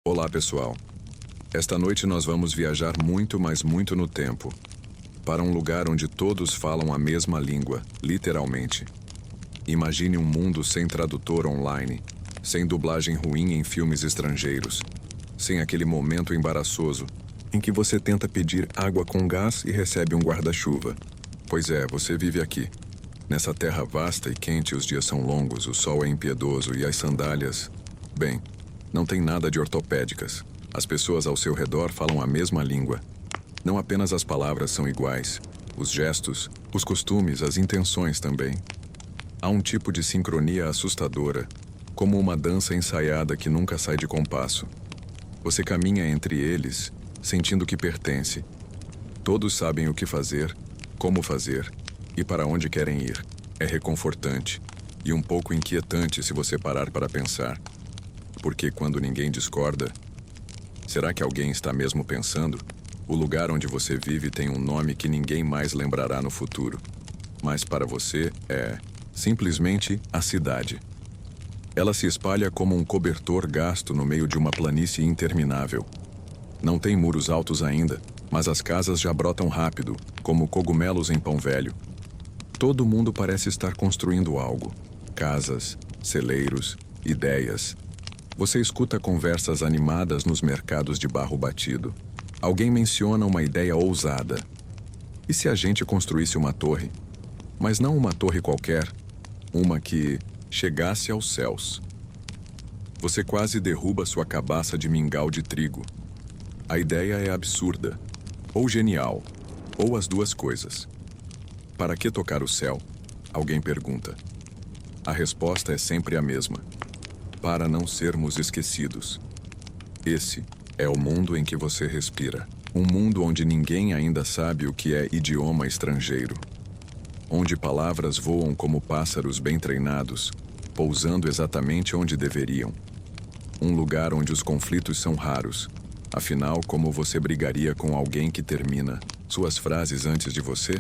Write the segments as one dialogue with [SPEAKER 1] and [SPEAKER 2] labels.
[SPEAKER 1] Olá, pessoal. Esta noite nós vamos viajar muito, mas muito no tempo, para um lugar onde todos falam a mesma língua, literalmente. Imagine um mundo sem tradutor online, sem dublagem ruim em filmes estrangeiros, sem aquele momento embaraçoso em que você tenta pedir água com gás e recebe um guarda-chuva. Pois é, você vive aqui. Nessa terra vasta e quente, os dias são longos, o sol é impiedoso e as sandálias... Bem, não tem nada de ortopédicas. As pessoas ao seu redor falam a mesma língua. Não apenas as palavras são iguais, os gestos, os costumes, as intenções também. Há um tipo de sincronia assustadora, como uma dança ensaiada que nunca sai de compasso. Você caminha entre eles, sentindo que pertence. Todos sabem o que fazer, como fazer e para onde querem ir. É reconfortante e um pouco inquietante se você parar para pensar. Porque quando ninguém discorda, será que alguém está mesmo pensando? O lugar onde você vive tem um nome que ninguém mais lembrará no futuro. Mas para você é simplesmente a cidade. Ela se espalha como um cobertor gasto no meio de uma planície interminável. Não tem muros altos ainda, mas as casas já brotam rápido, como cogumelos em pão velho. Todo mundo parece estar construindo algo. Casas, celeiros, ideias. Você escuta conversas animadas nos mercados de barro batido. Alguém menciona uma ideia ousada. E se a gente construísse uma torre? Mas não uma torre qualquer, uma que chegasse aos céus. Você quase derruba sua cabaça de mingau de trigo. A ideia é absurda, ou genial, ou as duas coisas. Para que tocar o céu? Alguém pergunta. A resposta é sempre a mesma. Para não sermos esquecidos. Esse é o mundo em que você respira. Um mundo onde ninguém ainda sabe o que é idioma estrangeiro. Onde palavras voam como pássaros bem treinados, pousando exatamente onde deveriam. Um lugar onde os conflitos são raros. Afinal, como você brigaria com alguém que termina suas frases antes de você?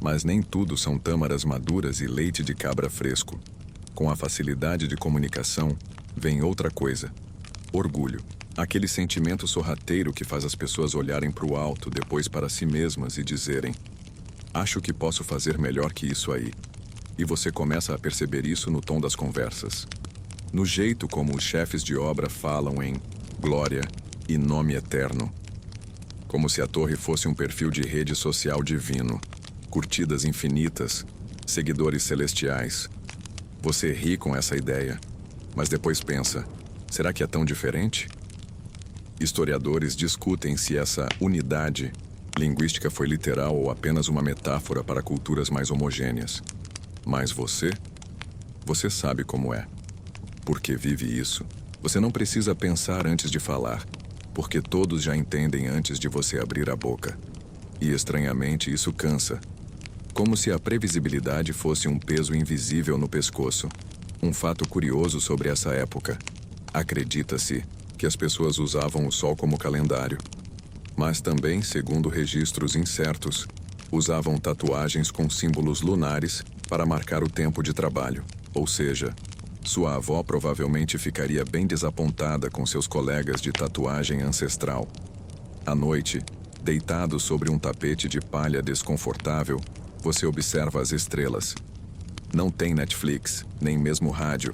[SPEAKER 1] Mas nem tudo são tâmaras maduras e leite de cabra fresco. Com a facilidade de comunicação, vem outra coisa. Orgulho. Aquele sentimento sorrateiro que faz as pessoas olharem para o alto, depois para si mesmas e dizerem: acho que posso fazer melhor que isso aí. E você começa a perceber isso no tom das conversas. No jeito como os chefes de obra falam em glória e nome eterno. Como se a torre fosse um perfil de rede social divino. Curtidas infinitas, seguidores celestiais. Você ri com essa ideia, mas depois pensa, será que é tão diferente? Historiadores discutem se essa unidade linguística foi literal ou apenas uma metáfora para culturas mais homogêneas. Mas você sabe como é. Porque vive isso. Você não precisa pensar antes de falar, porque todos já entendem antes de você abrir a boca. E estranhamente isso cansa. Como se a previsibilidade fosse um peso invisível no pescoço. Um fato curioso sobre essa época. Acredita-se que as pessoas usavam o sol como calendário. Mas também, segundo registros incertos, usavam tatuagens com símbolos lunares para marcar o tempo de trabalho. Ou seja, sua avó provavelmente ficaria bem desapontada com seus colegas de tatuagem ancestral. À noite, deitado sobre um tapete de palha desconfortável, você observa as estrelas. Não tem Netflix, nem mesmo rádio.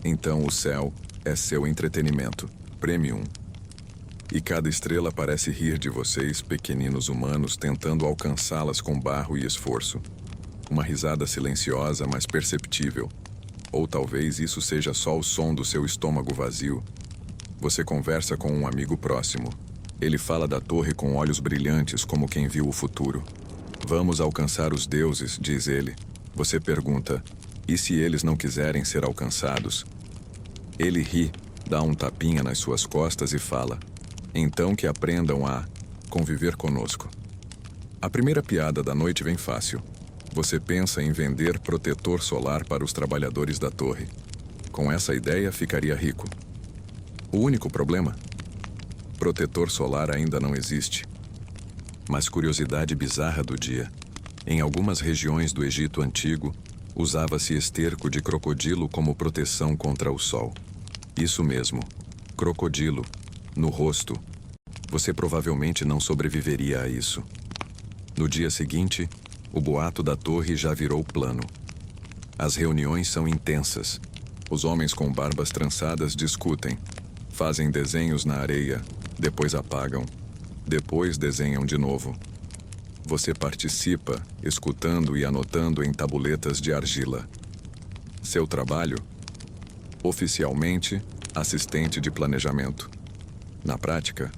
[SPEAKER 1] Então o céu é seu entretenimento, premium. E cada estrela parece rir de vocês, pequeninos humanos, tentando alcançá-las com barro e esforço. Uma risada silenciosa, mas perceptível. Ou talvez isso seja só o som do seu estômago vazio. Você conversa com um amigo próximo. Ele fala da torre com olhos brilhantes, como quem viu o futuro. Vamos alcançar os deuses, diz ele. Você pergunta, e se eles não quiserem ser alcançados? Ele ri, dá um tapinha nas suas costas e fala, então que aprendam a conviver conosco. A primeira piada da noite vem fácil. Você pensa em vender protetor solar para os trabalhadores da torre. Com essa ideia, ficaria rico. O único problema? Protetor solar ainda não existe. Mas curiosidade bizarra do dia. Em algumas regiões do Egito Antigo, usava-se esterco de crocodilo como proteção contra o sol. Isso mesmo, crocodilo, no rosto. Você provavelmente não sobreviveria a isso. No dia seguinte, o boato da torre já virou plano. As reuniões são intensas. Os homens com barbas trançadas discutem, fazem desenhos na areia, depois apagam, depois desenham de novo. Você participa, escutando e anotando em tabuletas de argila. Seu trabalho? Oficialmente, assistente de planejamento. Na prática,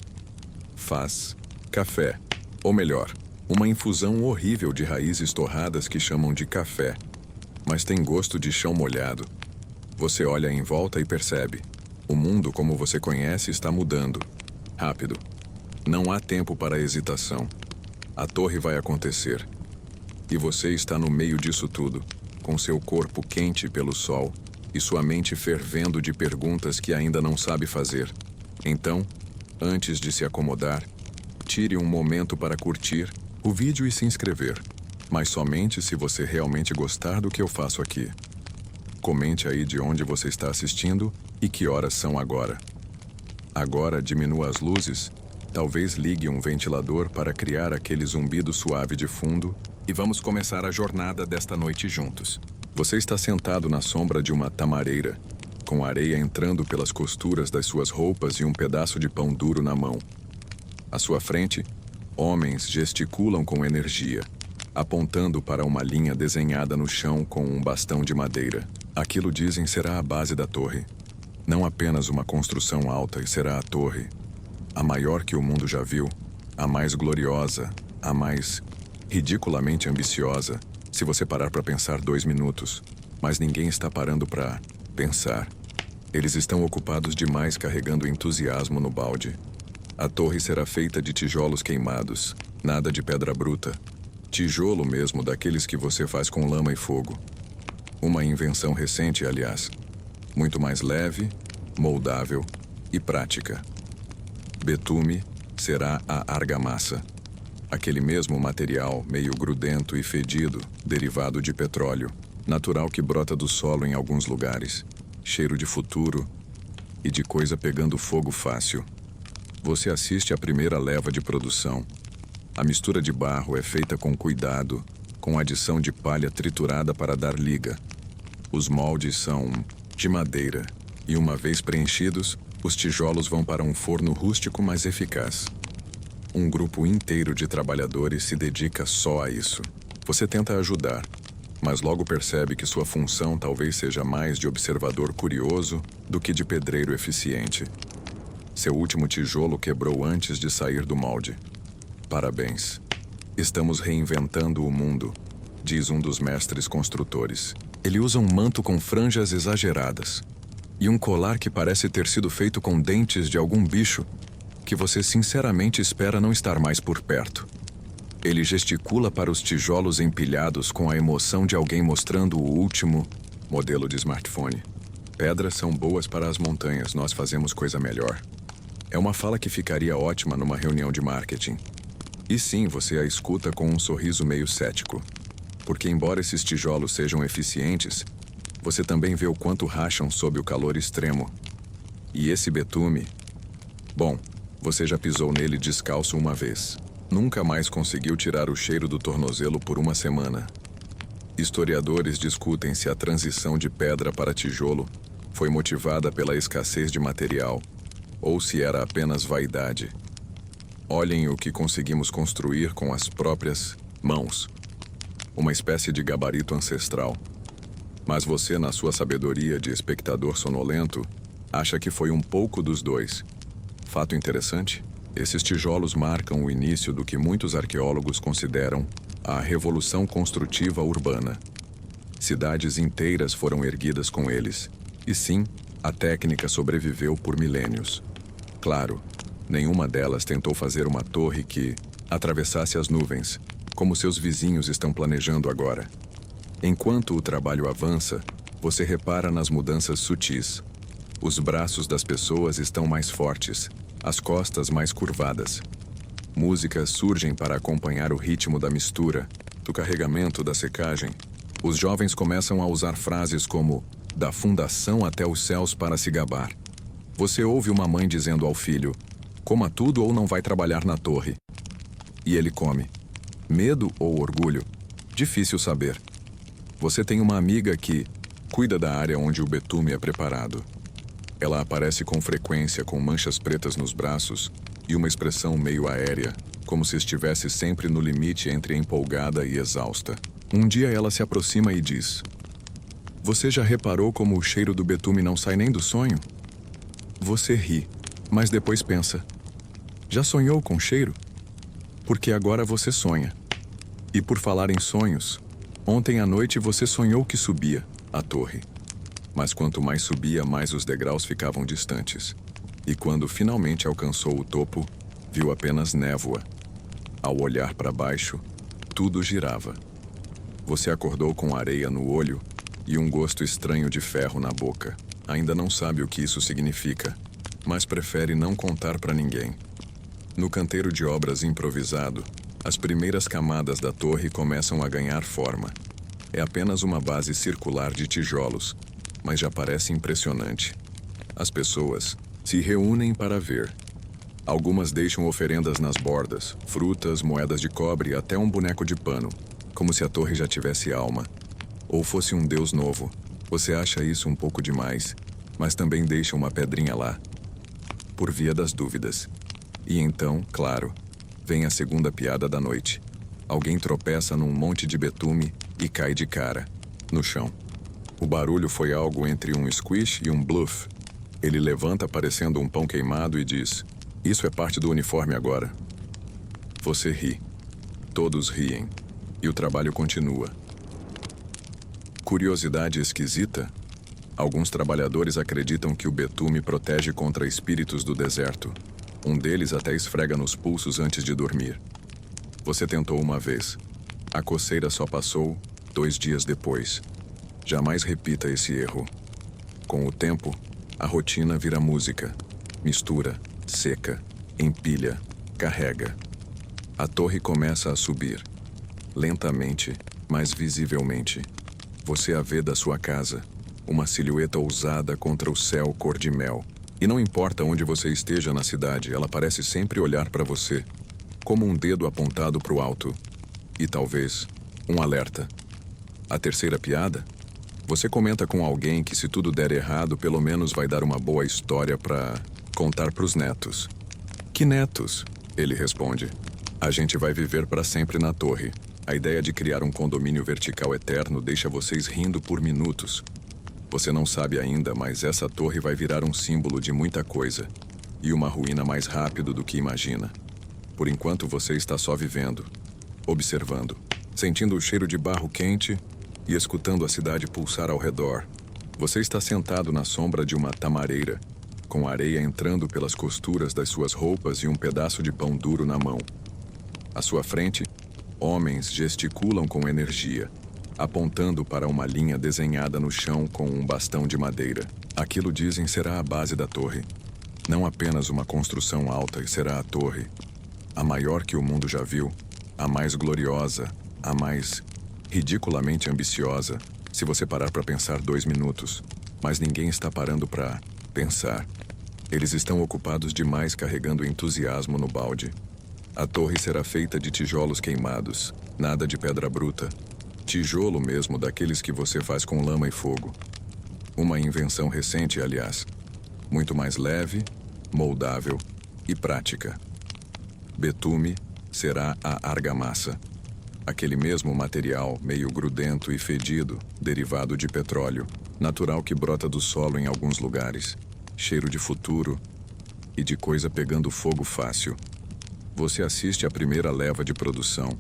[SPEAKER 1] faz café. Ou melhor, uma infusão horrível de raízes torradas que chamam de café, mas tem gosto de chão molhado. Você olha em volta e percebe. O mundo como você conhece está mudando. Rápido. Não há tempo para hesitação. A torre vai acontecer. E você está no meio disso tudo, com seu corpo quente pelo sol e sua mente fervendo de perguntas que ainda não sabe fazer. Então, antes de se acomodar, tire um momento para curtir o vídeo e se inscrever. Mas somente se você realmente gostar do que eu faço aqui. Comente aí de onde você está assistindo e que horas são agora. Agora diminua as luzes, talvez ligue um ventilador para criar aquele zumbido suave de fundo e vamos começar a jornada desta noite juntos. Você está sentado na sombra de uma tamareira, com areia entrando pelas costuras das suas roupas e um pedaço de pão duro na mão. À sua frente, homens gesticulam com energia, apontando para uma linha desenhada no chão com um bastão de madeira. Aquilo dizem será a base da torre. Não apenas uma construção alta, e será a torre. A maior que o mundo já viu, a mais gloriosa, a mais ridiculamente ambiciosa, se você parar para pensar 2 minutos. Mas ninguém está parando para pensar. Eles estão ocupados demais carregando entusiasmo no balde. A torre será feita de tijolos queimados, nada de pedra bruta. Tijolo mesmo, daqueles que você faz com lama e fogo. Uma invenção recente, aliás. Muito mais leve, moldável e prática. Betume será a argamassa. Aquele mesmo material meio grudento e fedido, derivado de petróleo, natural que brota do solo em alguns lugares. Cheiro de futuro e de coisa pegando fogo fácil. Você assiste à primeira leva de produção. A mistura de barro é feita com cuidado, com adição de palha triturada para dar liga. Os moldes são de madeira, e uma vez preenchidos, os tijolos vão para um forno rústico mais eficaz. Um grupo inteiro de trabalhadores se dedica só a isso. Você tenta ajudar, mas logo percebe que sua função talvez seja mais de observador curioso do que de pedreiro eficiente. Seu último tijolo quebrou antes de sair do molde. Parabéns. Estamos reinventando o mundo, diz um dos mestres construtores. Ele usa um manto com franjas exageradas e um colar que parece ter sido feito com dentes de algum bicho que você sinceramente espera não estar mais por perto. Ele gesticula para os tijolos empilhados com a emoção de alguém mostrando o último modelo de smartphone. Pedras são boas para as montanhas, nós fazemos coisa melhor. É uma fala que ficaria ótima numa reunião de marketing. E sim, você a escuta com um sorriso meio cético. Porque embora esses tijolos sejam eficientes, você também vê o quanto racham sob o calor extremo. E esse betume... Bom, você já pisou nele descalço uma vez. Nunca mais conseguiu tirar o cheiro do tornozelo por uma semana. Historiadores discutem se a transição de pedra para tijolo foi motivada pela escassez de material ou se era apenas vaidade. Olhem o que conseguimos construir com as próprias mãos. Uma espécie de gabarito ancestral. Mas você, na sua sabedoria de espectador sonolento, acha que foi um pouco dos dois. Fato interessante? Esses tijolos marcam o início do que muitos arqueólogos consideram a revolução construtiva urbana. Cidades inteiras foram erguidas com eles. E sim, a técnica sobreviveu por milênios. Claro, nenhuma delas tentou fazer uma torre que atravessasse as nuvens, como seus vizinhos estão planejando agora. Enquanto o trabalho avança, você repara nas mudanças sutis. Os braços das pessoas estão mais fortes, as costas mais curvadas. Músicas surgem para acompanhar o ritmo da mistura, do carregamento da secagem. Os jovens começam a usar frases como "da fundação até os céus" para se gabar. Você ouve uma mãe dizendo ao filho: coma tudo ou não vai trabalhar na torre. E ele come. Medo ou orgulho? Difícil saber. Você tem uma amiga que cuida da área onde o betume é preparado. Ela aparece com frequência com manchas pretas nos braços e uma expressão meio aérea, como se estivesse sempre no limite entre empolgada e exausta. Um dia ela se aproxima e diz: você já reparou como o cheiro do betume não sai nem do sonho? Você ri, mas depois pensa: já sonhou com cheiro? Porque agora você sonha. E por falar em sonhos, ontem à noite você sonhou que subia a torre. Mas quanto mais subia, mais os degraus ficavam distantes. E quando finalmente alcançou o topo, viu apenas névoa. Ao olhar para baixo, tudo girava. Você acordou com areia no olho e um gosto estranho de ferro na boca. Ainda não sabe o que isso significa, mas prefere não contar para ninguém. No canteiro de obras improvisado, as primeiras camadas da torre começam a ganhar forma. É apenas uma base circular de tijolos, mas já parece impressionante. As pessoas se reúnem para ver. Algumas deixam oferendas nas bordas, frutas, moedas de cobre e até um boneco de pano, como se a torre já tivesse alma. Ou fosse um deus novo. Você acha isso um pouco demais, mas também deixa uma pedrinha lá, por via das dúvidas. E então, claro, vem a segunda piada da noite. Alguém tropeça num monte de betume e cai de cara, no chão. O barulho foi algo entre um squish e um bluff. Ele levanta parecendo um pão queimado e diz: isso é parte do uniforme agora. Você ri. Todos riem. E o trabalho continua. Curiosidade esquisita? Alguns trabalhadores acreditam que o betume protege contra espíritos do deserto. Um deles até esfrega nos pulsos antes de dormir. Você tentou uma vez. A coceira só passou 2 dias depois. Jamais repita esse erro. Com o tempo, a rotina vira música. Mistura, seca, empilha, carrega. A torre começa a subir. Lentamente, mas visivelmente. Você a vê da sua casa. Uma silhueta ousada contra o céu cor de mel. E não importa onde você esteja na cidade, ela parece sempre olhar para você, como um dedo apontado para o alto. E talvez um alerta. A terceira piada? Você comenta com alguém que se tudo der errado, pelo menos vai dar uma boa história para contar para os netos. Que netos? Ele responde. A gente vai viver para sempre na torre. A ideia de criar um condomínio vertical eterno deixa vocês rindo por minutos. Você não sabe ainda, mas essa torre vai virar um símbolo de muita coisa. E uma ruína mais rápido do que imagina. Por enquanto você está só vivendo, observando, sentindo o cheiro de barro quente e escutando a cidade pulsar ao redor. Você está sentado na sombra de uma tamareira, com areia entrando pelas costuras das suas roupas e um pedaço de pão duro na mão. À sua frente, homens gesticulam com energia, apontando para uma linha desenhada no chão com um bastão de madeira. Aquilo, dizem, será a base da torre. Não apenas uma construção alta, e será a torre. A maior que o mundo já viu, a mais gloriosa, a mais ridiculamente ambiciosa, se você parar para pensar 2 minutos. Mas ninguém está parando para pensar. Eles estão ocupados demais carregando entusiasmo no balde. A torre será feita de tijolos queimados, nada de pedra bruta. Tijolo mesmo, daqueles que você faz com lama e fogo. Uma invenção recente, aliás. Muito mais leve, moldável e prática. Betume será a argamassa. Aquele mesmo material meio grudento e fedido, derivado de petróleo, natural que brota do solo em alguns lugares. Cheiro de futuro e de coisa pegando fogo fácil. Você assiste à primeira leva de produção.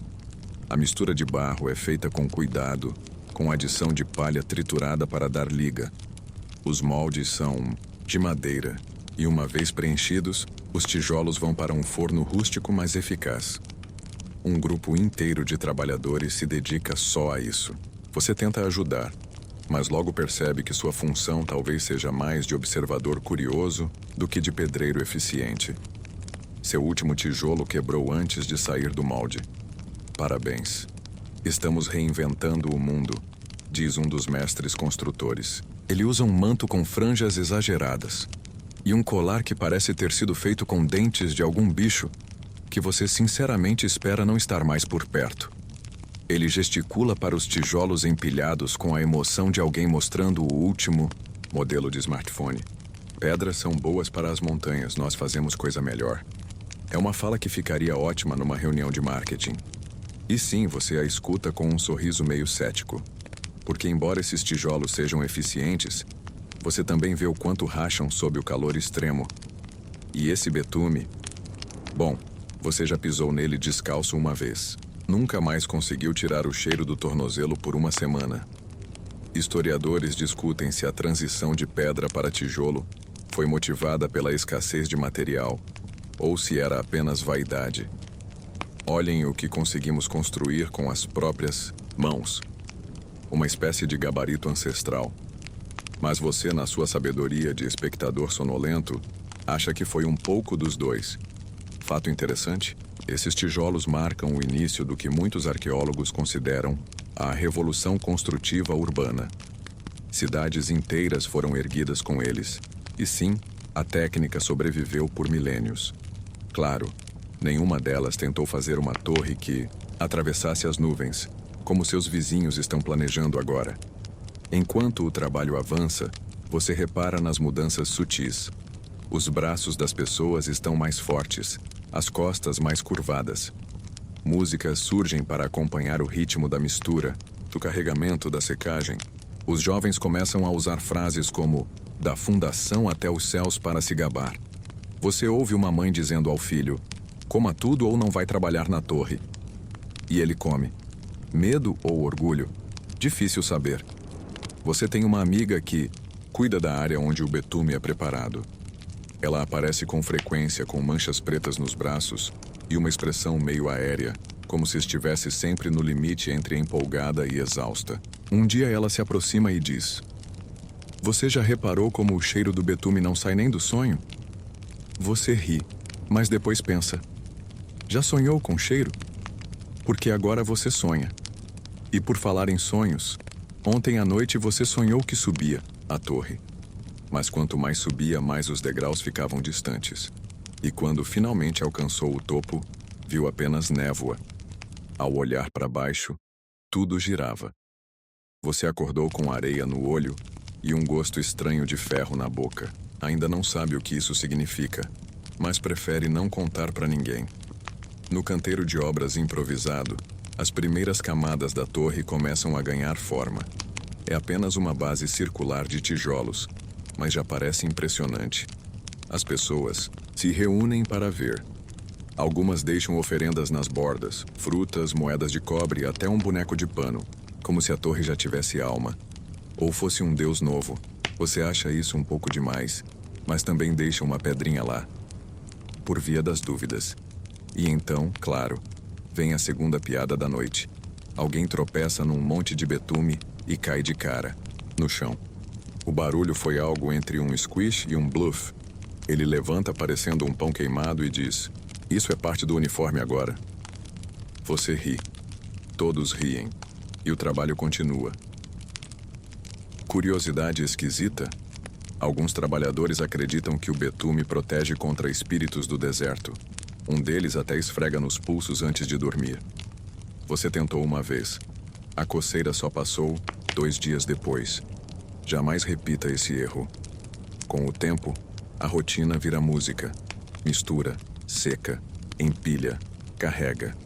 [SPEAKER 1] A mistura de barro é feita com cuidado, com adição de palha triturada para dar liga. Os moldes são de madeira, e uma vez preenchidos, os tijolos vão para um forno rústico mas eficaz. Um grupo inteiro de trabalhadores se dedica só a isso. Você tenta ajudar, mas logo percebe que sua função talvez seja mais de observador curioso do que de pedreiro eficiente. Seu último tijolo quebrou antes de sair do molde. Parabéns. Estamos reinventando o mundo, diz um dos mestres construtores. Ele usa um manto com franjas exageradas. E um colar que parece ter sido feito com dentes de algum bicho que você sinceramente espera não estar mais por perto. Ele gesticula para os tijolos empilhados com a emoção de alguém mostrando o último modelo de smartphone. Pedras são boas para as montanhas, nós fazemos coisa melhor. É uma fala que ficaria ótima numa reunião de marketing. E sim, você a escuta com um sorriso meio cético. Porque embora esses tijolos sejam eficientes, você também vê o quanto racham sob o calor extremo. E esse betume... Bom, você já pisou nele descalço uma vez. Nunca mais conseguiu tirar o cheiro do tornozelo por uma semana. Historiadores discutem se a transição de pedra para tijolo foi motivada pela escassez de material ou se era apenas vaidade. Olhem o que conseguimos construir com as próprias mãos. Uma espécie de gabarito ancestral. Mas você, na sua sabedoria de espectador sonolento, acha que foi um pouco dos dois. Fato interessante, esses tijolos marcam o início do que muitos arqueólogos consideram a revolução construtiva urbana. Cidades inteiras foram erguidas com eles. E sim, a técnica sobreviveu por milênios. Claro, nenhuma delas tentou fazer uma torre que atravessasse as nuvens, como seus vizinhos estão planejando agora. Enquanto o trabalho avança, você repara nas mudanças sutis. Os braços das pessoas estão mais fortes, as costas mais curvadas. Músicas surgem para acompanhar o ritmo da mistura, do carregamento, da secagem. Os jovens começam a usar frases como "da fundação até os céus" para se gabar. Você ouve uma mãe dizendo ao filho: "Coma tudo ou não vai trabalhar na torre." E ele come. Medo ou orgulho? Difícil saber. Você tem uma amiga que cuida da área onde o betume é preparado. Ela aparece com frequência com manchas pretas nos braços e uma expressão meio aérea, como se estivesse sempre no limite entre empolgada e exausta. Um dia ela se aproxima e diz: "Você já reparou como o cheiro do betume não sai nem do sonho?" Você ri, mas depois pensa: já sonhou com cheiro? Porque agora você sonha. E por falar em sonhos, ontem à noite você sonhou que subia a torre. Mas quanto mais subia, mais os degraus ficavam distantes. E quando finalmente alcançou o topo, viu apenas névoa. Ao olhar para baixo, tudo girava. Você acordou com areia no olho e um gosto estranho de ferro na boca. Ainda não sabe o que isso significa, mas prefere não contar para ninguém. No canteiro de obras improvisado, as primeiras camadas da torre começam a ganhar forma. É apenas uma base circular de tijolos, mas já parece impressionante. As pessoas se reúnem para ver. Algumas deixam oferendas nas bordas, frutas, moedas de cobre e até um boneco de pano, como se a torre já tivesse alma. Ou fosse um deus novo. Você acha isso um pouco demais, mas também deixa uma pedrinha lá, por via das dúvidas. E então, claro, vem a segunda piada da noite. Alguém tropeça num monte de betume e cai de cara, no chão. O barulho foi algo entre um squish e um bluff. Ele levanta parecendo um pão queimado e diz: "Isso é parte do uniforme agora." Você ri. Todos riem. E o trabalho continua. Curiosidade esquisita? Alguns trabalhadores acreditam que o betume protege contra espíritos do deserto. Um deles até esfrega nos pulsos antes de dormir. Você tentou uma vez. A coceira só passou 2 dias depois. Jamais repita esse erro. Com o tempo, a rotina vira música. Mistura, seca, empilha, carrega.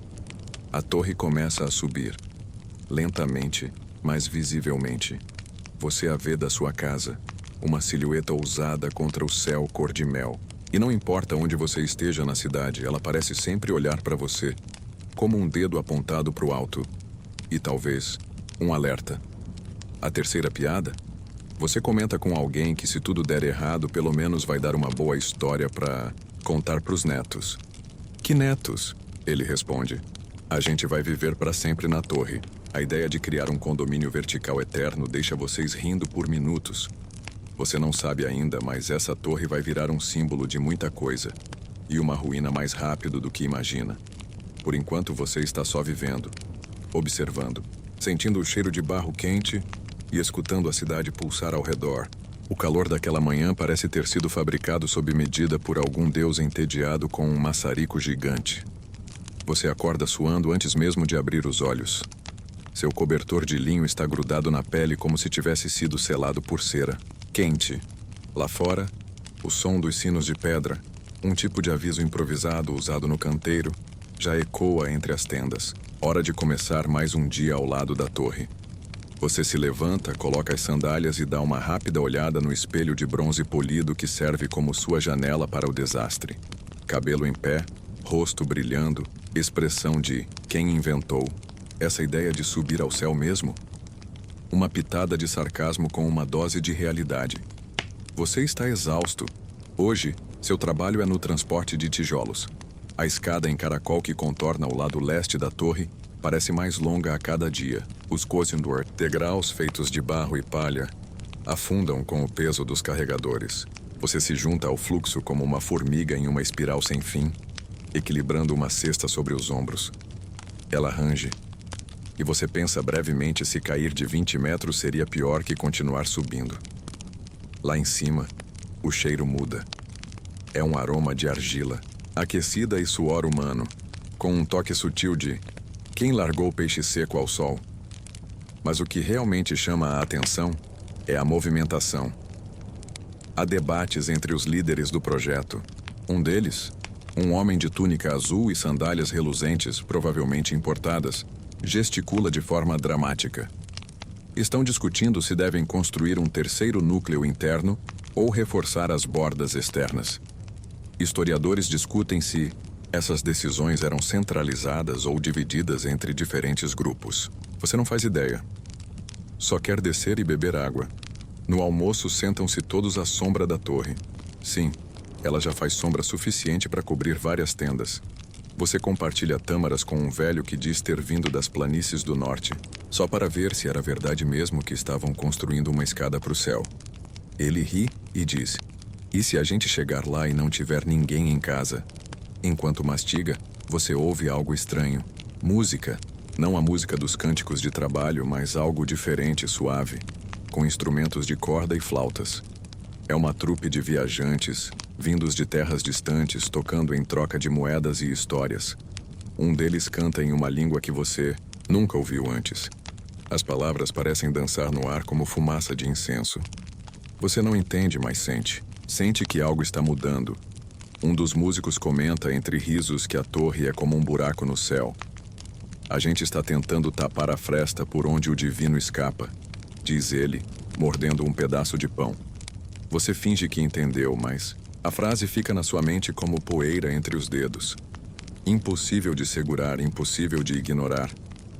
[SPEAKER 1] A torre começa a subir. Lentamente, mas visivelmente. Você a vê da sua casa. Uma silhueta ousada contra o céu cor de mel. E não importa onde você esteja na cidade, ela parece sempre olhar para você, como um dedo apontado para o alto. E talvez um alerta. A terceira piada? Você comenta com alguém que se tudo der errado, pelo menos vai dar uma boa história para contar para os netos. Que netos? Ele responde. A gente vai viver para sempre na torre. A ideia de criar um condomínio vertical eterno deixa vocês rindo por minutos. Você não sabe ainda, mas essa torre vai virar um símbolo de muita coisa. E uma ruína mais rápido do que imagina. Por enquanto você está só vivendo, observando, sentindo o cheiro de barro quente e escutando a cidade pulsar ao redor. O calor daquela manhã parece ter sido fabricado sob medida por algum deus entediado com um maçarico gigante. Você acorda suando antes mesmo de abrir os olhos. Seu cobertor de linho está grudado na pele como se tivesse sido selado por cera. Quente. Lá fora, o som dos sinos de pedra, um tipo de aviso improvisado usado no canteiro, já ecoa entre as tendas. Hora de começar mais um dia ao lado da torre. Você se levanta, coloca as sandálias e dá uma rápida olhada no espelho de bronze polido que serve como sua janela para o desastre. Cabelo em pé, rosto brilhando, expressão de quem inventou. Essa ideia de subir ao céu mesmo? Uma pitada de sarcasmo com uma dose de realidade. Você está exausto. Hoje, seu trabalho é no transporte de tijolos. A escada em caracol que contorna o lado leste da torre parece mais longa a cada dia. Os Cosendor, degraus feitos de barro e palha, afundam com o peso dos carregadores. Você se junta ao fluxo como uma formiga em uma espiral sem fim, equilibrando uma cesta sobre os ombros. Ela range, e você pensa brevemente se cair de 20 metros seria pior que continuar subindo. Lá em cima, o cheiro muda. É um aroma de argila, aquecida e suor humano, com um toque sutil de quem largou o peixe seco ao sol. Mas o que realmente chama a atenção é a movimentação. Há debates entre os líderes do projeto. Um deles, um homem de túnica azul e sandálias reluzentes, provavelmente importadas, gesticula de forma dramática. Estão discutindo se devem construir um terceiro núcleo interno ou reforçar as bordas externas. Historiadores discutem se essas decisões eram centralizadas ou divididas entre diferentes grupos. Você não faz ideia. Só quer descer e beber água. No almoço sentam-se todos à sombra da torre. Sim, ela já faz sombra suficiente para cobrir várias tendas. Você compartilha tâmaras com um velho que diz ter vindo das planícies do norte, só para ver se era verdade mesmo que estavam construindo uma escada para o céu. Ele ri e diz: "E se a gente chegar lá e não tiver ninguém em casa?" Enquanto mastiga, você ouve algo estranho. Música. Não a música dos cânticos de trabalho, mas algo diferente e suave, com instrumentos de corda e flautas. É uma trupe de viajantes, vindos de terras distantes, tocando em troca de moedas e histórias. Um deles canta em uma língua que você nunca ouviu antes. As palavras parecem dançar no ar como fumaça de incenso. Você não entende, mas sente. Sente que algo está mudando. Um dos músicos comenta entre risos que a torre é como um buraco no céu. A gente está tentando tapar a fresta por onde o divino escapa, diz ele, mordendo um pedaço de pão. Você finge que entendeu, mas a frase fica na sua mente como poeira entre os dedos. Impossível de segurar, impossível de ignorar.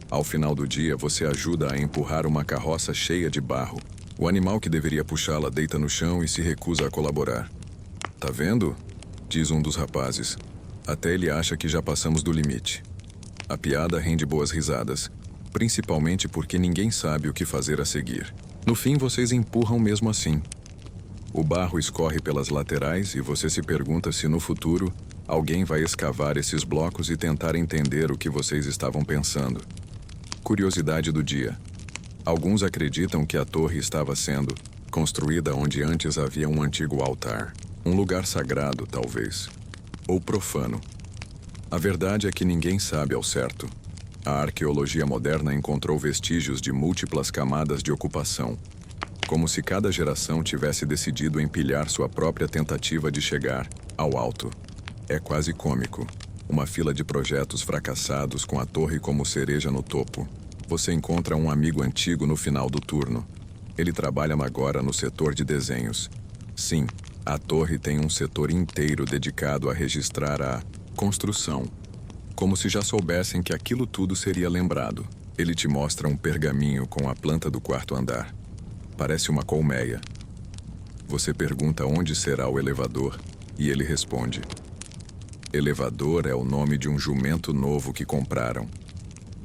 [SPEAKER 1] Ao final do dia, você ajuda a empurrar uma carroça cheia de barro. O animal que deveria puxá-la deita no chão e se recusa a colaborar. "Tá vendo?" diz um dos rapazes. Até ele acha que já passamos do limite. A piada rende boas risadas, principalmente porque ninguém sabe o que fazer a seguir. No fim, vocês empurram mesmo assim. O barro escorre pelas laterais e você se pergunta se no futuro alguém vai escavar esses blocos e tentar entender o que vocês estavam pensando. Curiosidade do dia. Alguns acreditam que a torre estava sendo construída onde antes havia um antigo altar. Um lugar sagrado, talvez. Ou profano. A verdade é que ninguém sabe ao certo. A arqueologia moderna encontrou vestígios de múltiplas camadas de ocupação, como se cada geração tivesse decidido empilhar sua própria tentativa de chegar ao alto. É quase cômico. Uma fila de projetos fracassados com a torre como cereja no topo. Você encontra um amigo antigo no final do turno. Ele trabalha agora no setor de desenhos. Sim, a torre tem um setor inteiro dedicado a registrar a construção. Como se já soubessem que aquilo tudo seria lembrado. Ele te mostra um pergaminho com a planta do quarto andar. Parece uma colmeia. Você pergunta onde será o elevador e ele responde: "Elevador é o nome de um jumento novo que compraram."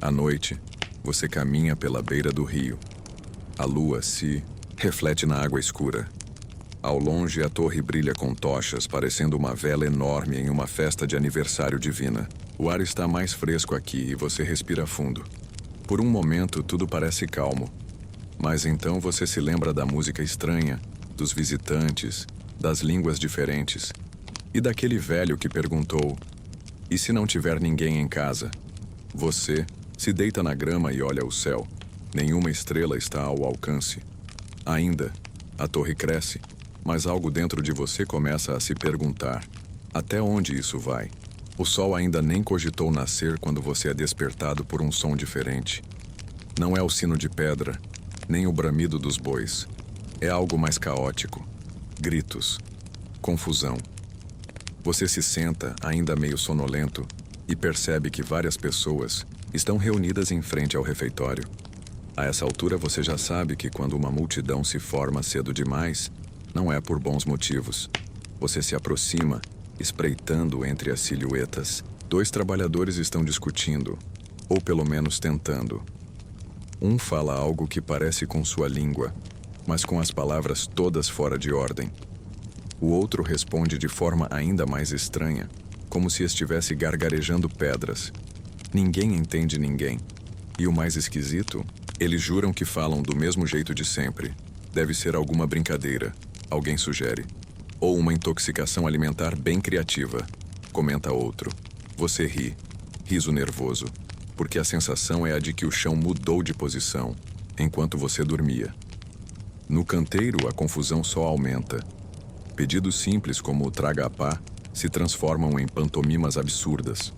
[SPEAKER 1] À noite, você caminha pela beira do rio. A lua se reflete na água escura. Ao longe, a torre brilha com tochas, parecendo uma vela enorme em uma festa de aniversário divina. O ar está mais fresco aqui e você respira fundo. Por um momento, tudo parece calmo. Mas então você se lembra da música estranha, dos visitantes, das línguas diferentes, e daquele velho que perguntou: e se não tiver ninguém em casa? Você se deita na grama e olha o céu. Nenhuma estrela está ao alcance. Ainda, a torre cresce, mas algo dentro de você começa a se perguntar: até onde isso vai? O sol ainda nem cogitou nascer quando você é despertado por um som diferente. Não é o sino de pedra, nem o bramido dos bois. É algo mais caótico. Gritos. Confusão. Você se senta, ainda meio sonolento, e percebe que várias pessoas estão reunidas em frente ao refeitório. A essa altura você já sabe que quando uma multidão se forma cedo demais, não é por bons motivos. Você se aproxima, espreitando entre as silhuetas. 2 trabalhadores estão discutindo, ou pelo menos tentando. Um fala algo que parece com sua língua, mas com as palavras todas fora de ordem. O outro responde de forma ainda mais estranha, como se estivesse gargarejando pedras. Ninguém entende ninguém. E o mais esquisito, eles juram que falam do mesmo jeito de sempre. Deve ser alguma brincadeira, alguém sugere. Ou uma intoxicação alimentar bem criativa, comenta outro. Você ri, riso nervoso, porque a sensação é a de que o chão mudou de posição, enquanto você dormia. No canteiro, a confusão só aumenta. Pedidos simples como traga a pá se transformam em pantomimas absurdas.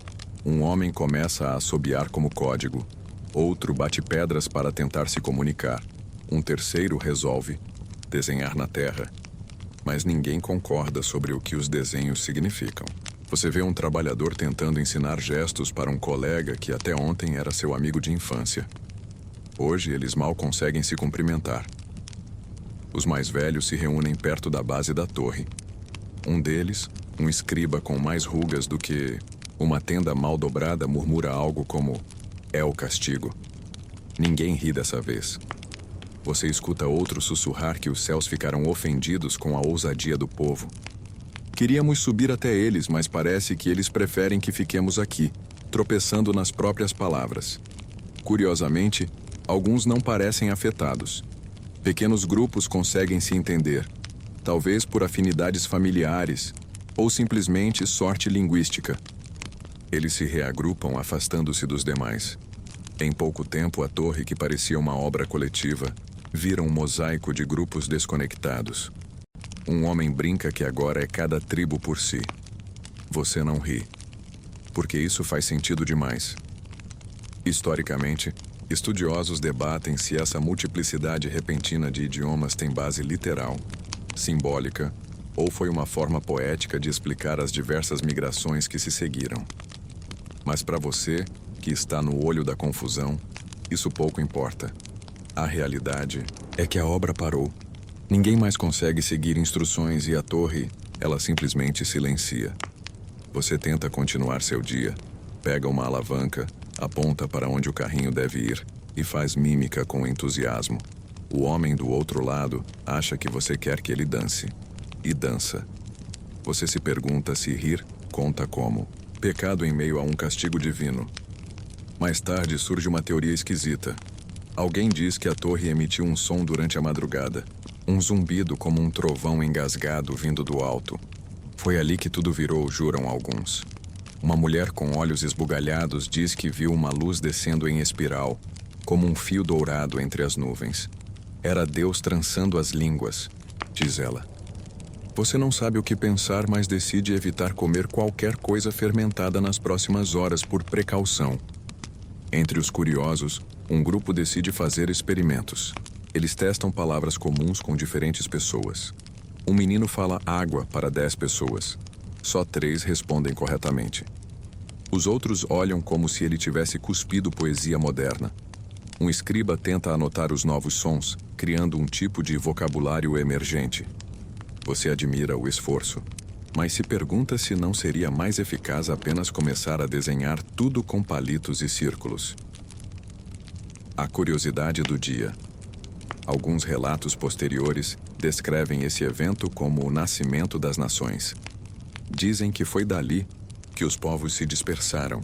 [SPEAKER 1] Um homem começa a assobiar como código. Outro bate pedras para tentar se comunicar. Um terceiro resolve desenhar na terra. Mas ninguém concorda sobre o que os desenhos significam. Você vê um trabalhador tentando ensinar gestos para um colega que até ontem era seu amigo de infância. Hoje eles mal conseguem se cumprimentar. Os mais velhos se reúnem perto da base da torre. Um deles, um escriba com mais rugas do que uma tenda mal dobrada, murmura algo como: é o castigo. Ninguém ri dessa vez. Você escuta outro sussurrar que os céus ficaram ofendidos com a ousadia do povo. Queríamos subir até eles, mas parece que eles preferem que fiquemos aqui, tropeçando nas próprias palavras. Curiosamente, alguns não parecem afetados. Pequenos grupos conseguem se entender, talvez por afinidades familiares ou simplesmente sorte linguística. Eles se reagrupam, afastando-se dos demais. Em pouco tempo, a torre, que parecia uma obra coletiva, vira um mosaico de grupos desconectados. Um homem brinca que agora é cada tribo por si. Você não ri, porque isso faz sentido demais. Historicamente, estudiosos debatem se essa multiplicidade repentina de idiomas tem base literal, simbólica, ou foi uma forma poética de explicar as diversas migrações que se seguiram. Mas para você, que está no olho da confusão, isso pouco importa. A realidade é que a obra parou. Ninguém mais consegue seguir instruções e a torre, ela simplesmente silencia. Você tenta continuar seu dia, pega uma alavanca, aponta para onde o carrinho deve ir e faz mímica com entusiasmo. O homem do outro lado acha que você quer que ele dance. E dança. Você se pergunta se rir conta como pecado em meio a um castigo divino. Mais tarde surge uma teoria esquisita. Alguém diz que a torre emitiu um som durante a madrugada. Um zumbido como um trovão engasgado vindo do alto. Foi ali que tudo virou, juram alguns. Uma mulher com olhos esbugalhados diz que viu uma luz descendo em espiral, como um fio dourado entre as nuvens. Era Deus trançando as línguas, diz ela. Você não sabe o que pensar, mas decide evitar comer qualquer coisa fermentada nas próximas horas por precaução. Entre os curiosos, um grupo decide fazer experimentos. Eles testam palavras comuns com diferentes pessoas. Um menino fala água para 10 pessoas. Só 3 respondem corretamente. Os outros olham como se ele tivesse cuspido poesia moderna. Um escriba tenta anotar os novos sons, criando um tipo de vocabulário emergente. Você admira o esforço, mas se pergunta se não seria mais eficaz apenas começar a desenhar tudo com palitos e círculos. A curiosidade do dia. Alguns relatos posteriores descrevem esse evento como o nascimento das nações. Dizem que foi dali que os povos se dispersaram,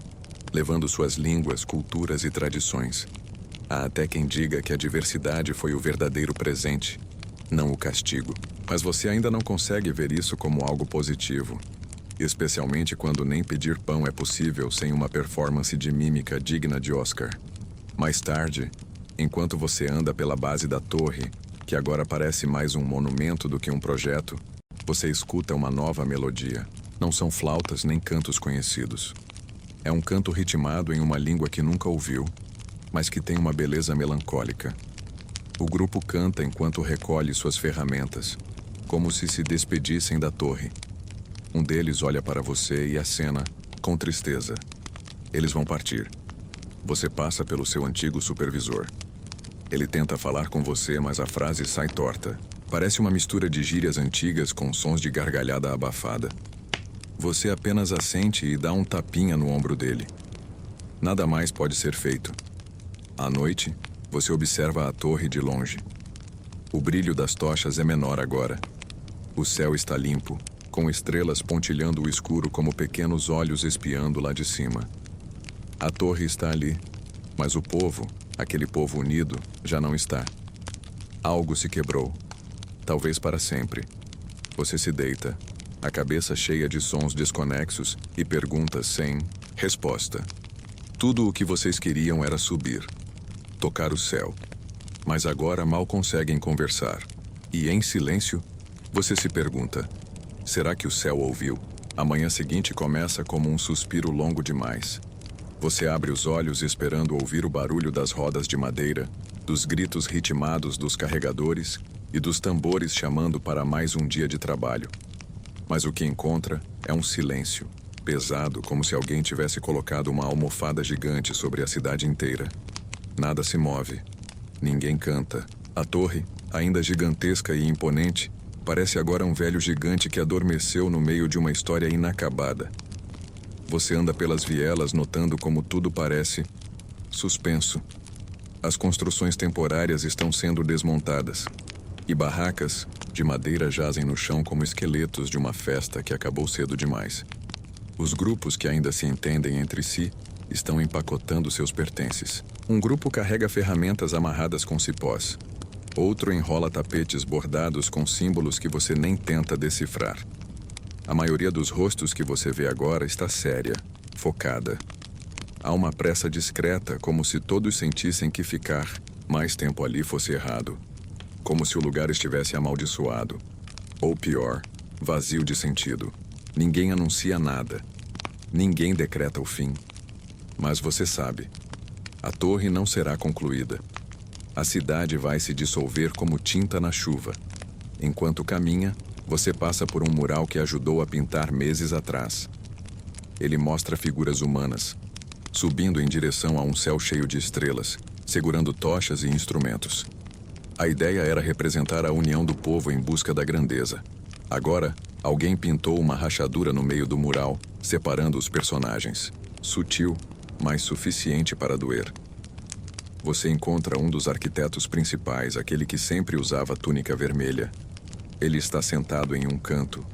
[SPEAKER 1] levando suas línguas, culturas e tradições. Há até quem diga que a diversidade foi o verdadeiro presente, não o castigo. Mas você ainda não consegue ver isso como algo positivo, especialmente quando nem pedir pão é possível sem uma performance de mímica digna de Oscar. Mais tarde, enquanto você anda pela base da torre, que agora parece mais um monumento do que um projeto, você escuta uma nova melodia. Não são flautas nem cantos conhecidos. É um canto ritmado em uma língua que nunca ouviu, mas que tem uma beleza melancólica. O grupo canta enquanto recolhe suas ferramentas, como se despedissem da torre. Um deles olha para você e acena, com tristeza. Eles vão partir. Você passa pelo seu antigo supervisor. Ele tenta falar com você, mas a frase sai torta. Parece uma mistura de gírias antigas com sons de gargalhada abafada. Você apenas assente e dá um tapinha no ombro dele. Nada mais pode ser feito. À noite, você observa a torre de longe. O brilho das tochas é menor agora. O céu está limpo, com estrelas pontilhando o escuro como pequenos olhos espiando lá de cima. A torre está ali, mas o povo, aquele povo unido, já não está. Algo se quebrou, talvez para sempre. Você se deita, a cabeça cheia de sons desconexos e perguntas sem resposta. Tudo o que vocês queriam era subir, tocar o céu. Mas agora mal conseguem conversar. E em silêncio, você se pergunta: será que o céu ouviu? A manhã seguinte começa como um suspiro longo demais. Você abre os olhos esperando ouvir o barulho das rodas de madeira, dos gritos ritmados dos carregadores e dos tambores chamando para mais um dia de trabalho. Mas o que encontra é um silêncio, pesado como se alguém tivesse colocado uma almofada gigante sobre a cidade inteira. Nada se move. Ninguém canta. A torre, ainda gigantesca e imponente, parece agora um velho gigante que adormeceu no meio de uma história inacabada. Você anda pelas vielas notando como tudo parece suspenso. As construções temporárias estão sendo desmontadas. E barracas de madeira jazem no chão como esqueletos de uma festa que acabou cedo demais. Os grupos que ainda se entendem entre si estão empacotando seus pertences. Um grupo carrega ferramentas amarradas com cipós. Outro enrola tapetes bordados com símbolos que você nem tenta decifrar. A maioria dos rostos que você vê agora está séria, focada. Há uma pressa discreta, como se todos sentissem que ficar mais tempo ali fosse errado. Como se o lugar estivesse amaldiçoado. Ou pior, vazio de sentido. Ninguém anuncia nada. Ninguém decreta o fim. Mas você sabe, a torre não será concluída. A cidade vai se dissolver como tinta na chuva. Enquanto caminha, você passa por um mural que ajudou a pintar meses atrás. Ele mostra figuras humanas, subindo em direção a um céu cheio de estrelas, segurando tochas e instrumentos. A ideia era representar a união do povo em busca da grandeza. Agora, alguém pintou uma rachadura no meio do mural, separando os personagens. Sutil, mas suficiente para doer. Você encontra um dos arquitetos principais, aquele que sempre usava túnica vermelha. Ele está sentado em um canto,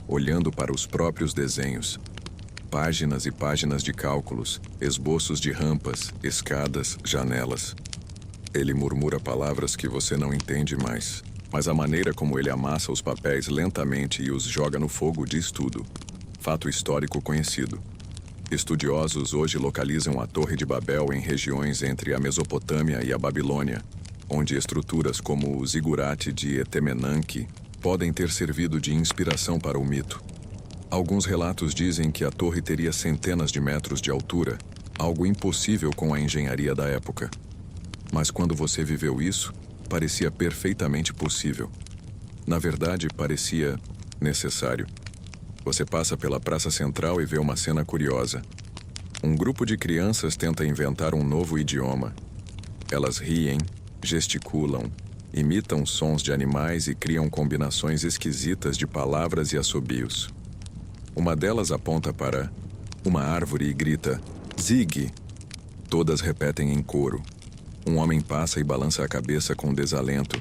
[SPEAKER 1] olhando para os próprios desenhos. Páginas e páginas de cálculos, esboços de rampas, escadas, janelas. Ele murmura palavras que você não entende mais, mas a maneira como ele amassa os papéis lentamente e os joga no fogo diz tudo. Fato histórico conhecido. Estudiosos hoje localizam a Torre de Babel em regiões entre a Mesopotâmia e a Babilônia, onde estruturas como o zigurate de Etemenanque podem ter servido de inspiração para o mito. Alguns relatos dizem que a torre teria centenas de metros de altura, algo impossível com a engenharia da época. Mas quando você viveu isso, parecia perfeitamente possível. Na verdade, parecia necessário. Você passa pela praça central e vê uma cena curiosa. Um grupo de crianças tenta inventar um novo idioma. Elas riem, gesticulam, imitam sons de animais e criam combinações esquisitas de palavras e assobios. Uma delas aponta para uma árvore e grita: "Zig!" Todas repetem em coro. Um homem passa e balança a cabeça com desalento,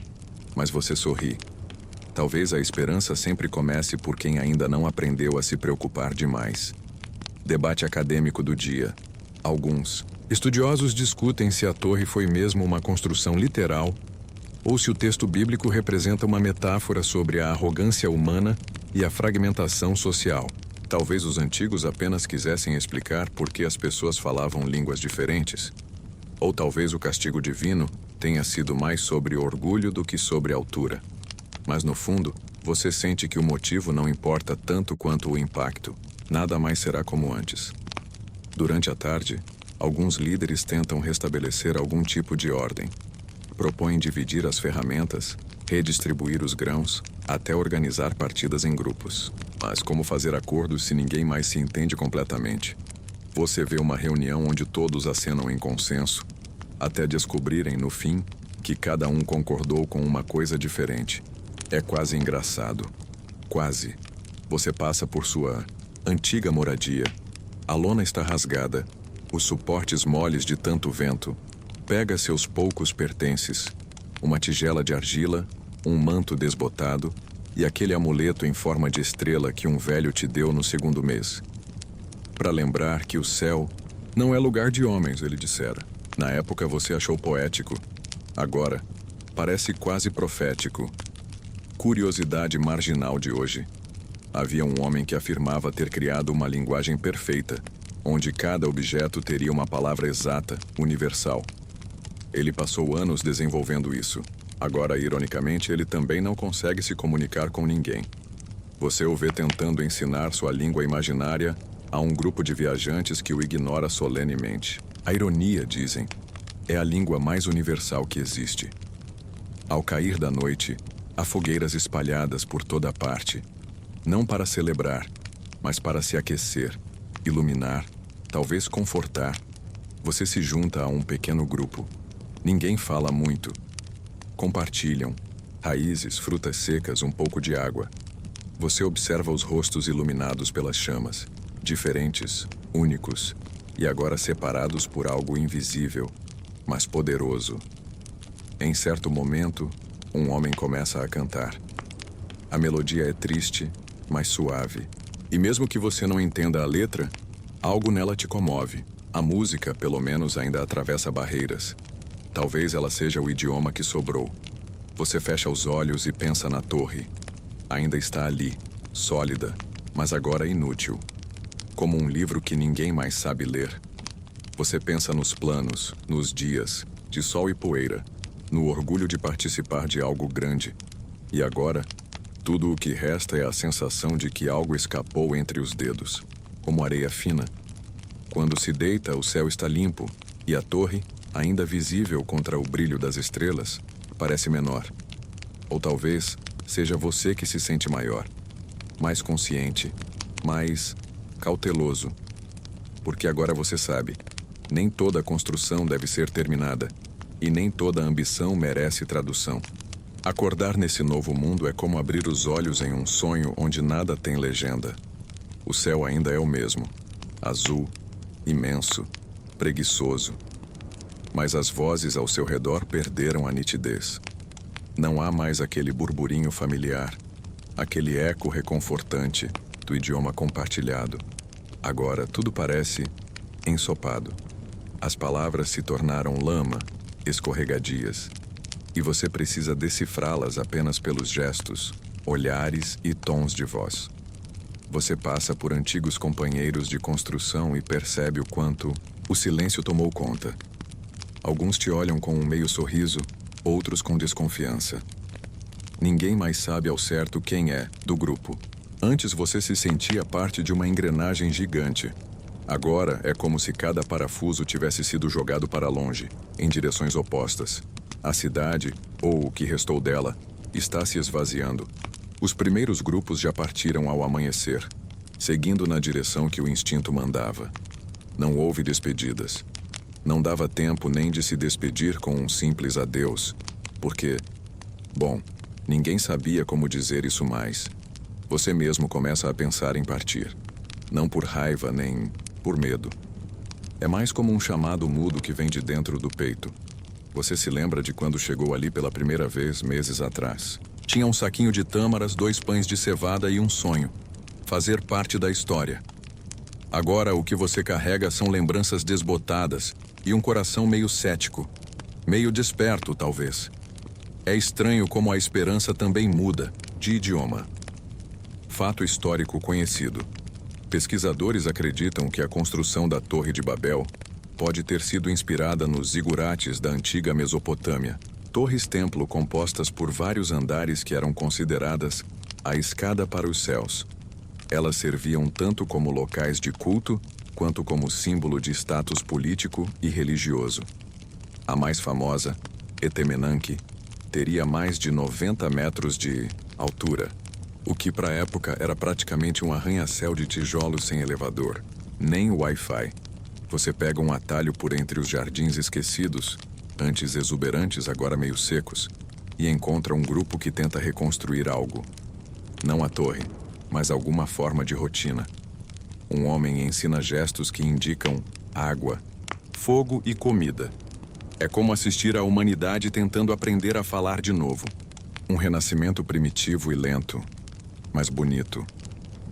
[SPEAKER 1] mas você sorri. Talvez a esperança sempre comece por quem ainda não aprendeu a se preocupar demais. Debate acadêmico do dia. Alguns estudiosos discutem se a torre foi mesmo uma construção literal ou se o texto bíblico representa uma metáfora sobre a arrogância humana e a fragmentação social. Talvez os antigos apenas quisessem explicar por que as pessoas falavam línguas diferentes. Ou talvez o castigo divino tenha sido mais sobre orgulho do que sobre altura. Mas no fundo, você sente que o motivo não importa tanto quanto o impacto. Nada mais será como antes. Durante a tarde, alguns líderes tentam restabelecer algum tipo de ordem. Propõem dividir as ferramentas, redistribuir os grãos, até organizar partidas em grupos. Mas como fazer acordos se ninguém mais se entende completamente? Você vê uma reunião onde todos acenam em consenso, até descobrirem, no fim, que cada um concordou com uma coisa diferente. É quase engraçado. Quase. Você passa por sua antiga moradia. A lona está rasgada, os suportes moles de tanto vento. Pega seus poucos pertences, uma tigela de argila, um manto desbotado e aquele amuleto em forma de estrela que um velho te deu no segundo mês. Para lembrar que o céu não é lugar de homens, ele dissera. Na época você achou poético. Agora, parece quase profético. Curiosidade marginal de hoje. Havia um homem que afirmava ter criado uma linguagem perfeita, onde cada objeto teria uma palavra exata, universal. Ele passou anos desenvolvendo isso. Agora, ironicamente, ele também não consegue se comunicar com ninguém. Você o vê tentando ensinar sua língua imaginária a um grupo de viajantes que o ignora solenemente. A ironia, dizem, é a língua mais universal que existe. Ao cair da noite, há fogueiras espalhadas por toda parte, não para celebrar, mas para se aquecer, iluminar, talvez confortar. Você se junta a um pequeno grupo. Ninguém fala muito. Compartilham raízes, frutas secas, um pouco de água. Você observa os rostos iluminados pelas chamas, diferentes, únicos, e agora separados por algo invisível, mas poderoso. Em certo momento, um homem começa a cantar. A melodia é triste, mas suave. E mesmo que você não entenda a letra, algo nela te comove. A música, pelo menos, ainda atravessa barreiras. Talvez ela seja o idioma que sobrou. Você fecha os olhos e pensa na torre. Ainda está ali, sólida, mas agora inútil. Como um livro que ninguém mais sabe ler. Você pensa nos planos, nos dias, de sol e poeira, no orgulho de participar de algo grande. E agora, tudo o que resta é a sensação de que algo escapou entre os dedos, como areia fina. Quando se deita, o céu está limpo, e a torre, ainda visível contra o brilho das estrelas, parece menor. Ou talvez seja você que se sente maior, mais consciente, mais cauteloso. Porque agora você sabe, nem toda construção deve ser terminada, e nem toda ambição merece tradução. Acordar nesse novo mundo é como abrir os olhos em um sonho onde nada tem legenda. O céu ainda é o mesmo, azul, imenso, preguiçoso. Mas as vozes ao seu redor perderam a nitidez. Não há mais aquele burburinho familiar, aquele eco reconfortante do idioma compartilhado. Agora tudo parece ensopado. As palavras se tornaram lama, escorregadias, e você precisa decifrá-las apenas pelos gestos, olhares e tons de voz. Você passa por antigos companheiros de construção e percebe o quanto o silêncio tomou conta. Alguns te olham com um meio sorriso, outros com desconfiança. Ninguém mais sabe ao certo quem é do grupo. Antes você se sentia parte de uma engrenagem gigante. Agora é como se cada parafuso tivesse sido jogado para longe, em direções opostas. A cidade, ou o que restou dela, está se esvaziando. Os primeiros grupos já partiram ao amanhecer, seguindo na direção que o instinto mandava. Não houve despedidas. Não dava tempo nem de se despedir com um simples adeus, porque, bom, ninguém sabia como dizer isso mais. Você mesmo começa a pensar em partir. Não por raiva nem por medo. É mais como um chamado mudo que vem de dentro do peito. Você se lembra de quando chegou ali pela primeira vez, meses atrás. Tinha um saquinho de tâmaras, 2 pães de cevada e um sonho. Fazer parte da história. Agora o que você carrega são lembranças desbotadas e um coração meio cético. Meio desperto, talvez. É estranho como a esperança também muda de idioma. Fato histórico conhecido. Pesquisadores acreditam que a construção da Torre de Babel pode ter sido inspirada nos zigurates da antiga Mesopotâmia, torres-templo compostas por vários andares que eram consideradas a escada para os céus. Elas serviam tanto como locais de culto quanto como símbolo de status político e religioso. A mais famosa, Etemenanque, teria mais de 90 metros de altura, o que para a época era praticamente um arranha-céu de tijolos sem elevador, nem Wi-Fi. Você pega um atalho por entre os jardins esquecidos, antes exuberantes, agora meio secos, e encontra um grupo que tenta reconstruir algo. Não a torre, mas alguma forma de rotina. Um homem ensina gestos que indicam água, fogo e comida. É como assistir à humanidade tentando aprender a falar de novo. Um renascimento primitivo e lento, mas bonito.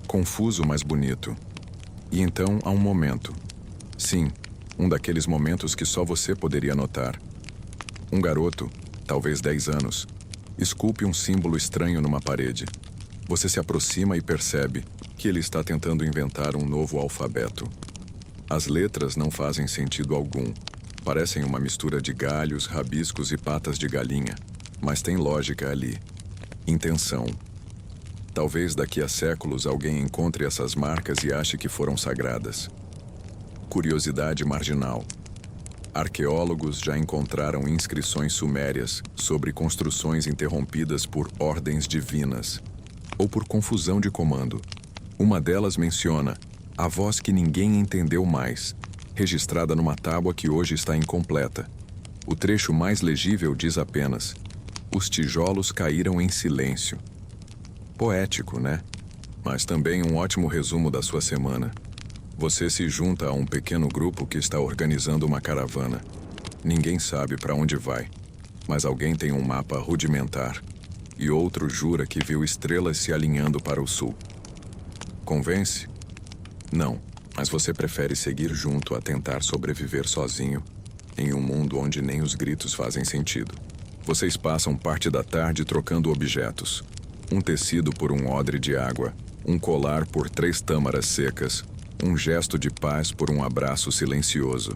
[SPEAKER 1] Confuso, mas bonito. E então há um momento. Sim, um daqueles momentos que só você poderia notar. Um garoto, talvez 10 anos, esculpe um símbolo estranho numa parede. Você se aproxima e percebe que ele está tentando inventar um novo alfabeto. As letras não fazem sentido algum. Parecem uma mistura de galhos, rabiscos e patas de galinha, mas tem lógica ali. Intenção. Talvez daqui a séculos alguém encontre essas marcas e ache que foram sagradas. Curiosidade marginal. Arqueólogos já encontraram inscrições sumérias sobre construções interrompidas por ordens divinas ou por confusão de comando. Uma delas menciona a voz que ninguém entendeu mais, registrada numa tábua que hoje está incompleta. O trecho mais legível diz apenas: os tijolos caíram em silêncio. Poético, né? Mas também um ótimo resumo da sua semana. Você se junta a um pequeno grupo que está organizando uma caravana. Ninguém sabe para onde vai, mas alguém tem um mapa rudimentar e outro jura que viu estrelas se alinhando para o sul. Convence? Não, mas você prefere seguir junto a tentar sobreviver sozinho em um mundo onde nem os gritos fazem sentido. Vocês passam parte da tarde trocando objetos. Um tecido por um odre de água, um colar por 3 tâmaras secas, um gesto de paz por um abraço silencioso.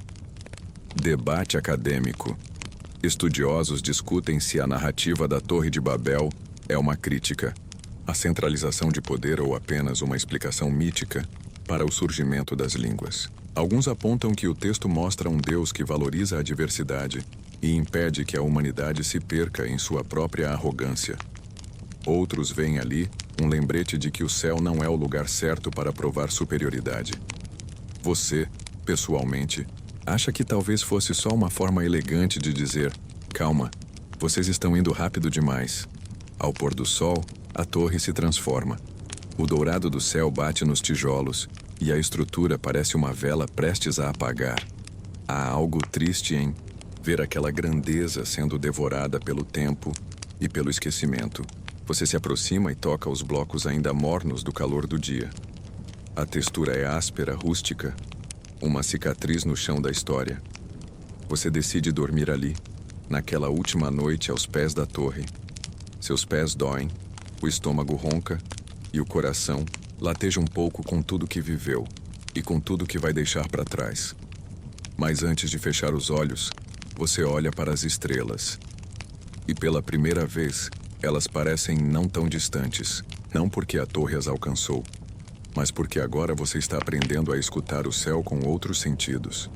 [SPEAKER 1] Debate acadêmico. Estudiosos discutem se a narrativa da Torre de Babel é uma crítica, a centralização de poder ou apenas uma explicação mítica para o surgimento das línguas. Alguns apontam que o texto mostra um Deus que valoriza a diversidade e impede que a humanidade se perca em sua própria arrogância. Outros veem ali um lembrete de que o céu não é o lugar certo para provar superioridade. Você, pessoalmente, acha que talvez fosse só uma forma elegante de dizer: calma, vocês estão indo rápido demais. Ao pôr do sol, a torre se transforma. O dourado do céu bate nos tijolos e a estrutura parece uma vela prestes a apagar. Há algo triste em ver aquela grandeza sendo devorada pelo tempo e pelo esquecimento. Você se aproxima e toca os blocos ainda mornos do calor do dia. A textura é áspera, rústica, uma cicatriz no chão da história. Você decide dormir ali, naquela última noite aos pés da torre. Seus pés doem, o estômago ronca e o coração lateja um pouco com tudo que viveu e com tudo que vai deixar para trás. Mas antes de fechar os olhos, você olha para as estrelas. E pela primeira vez, elas parecem não tão distantes, não porque a torre as alcançou, mas porque agora você está aprendendo a escutar o céu com outros sentidos.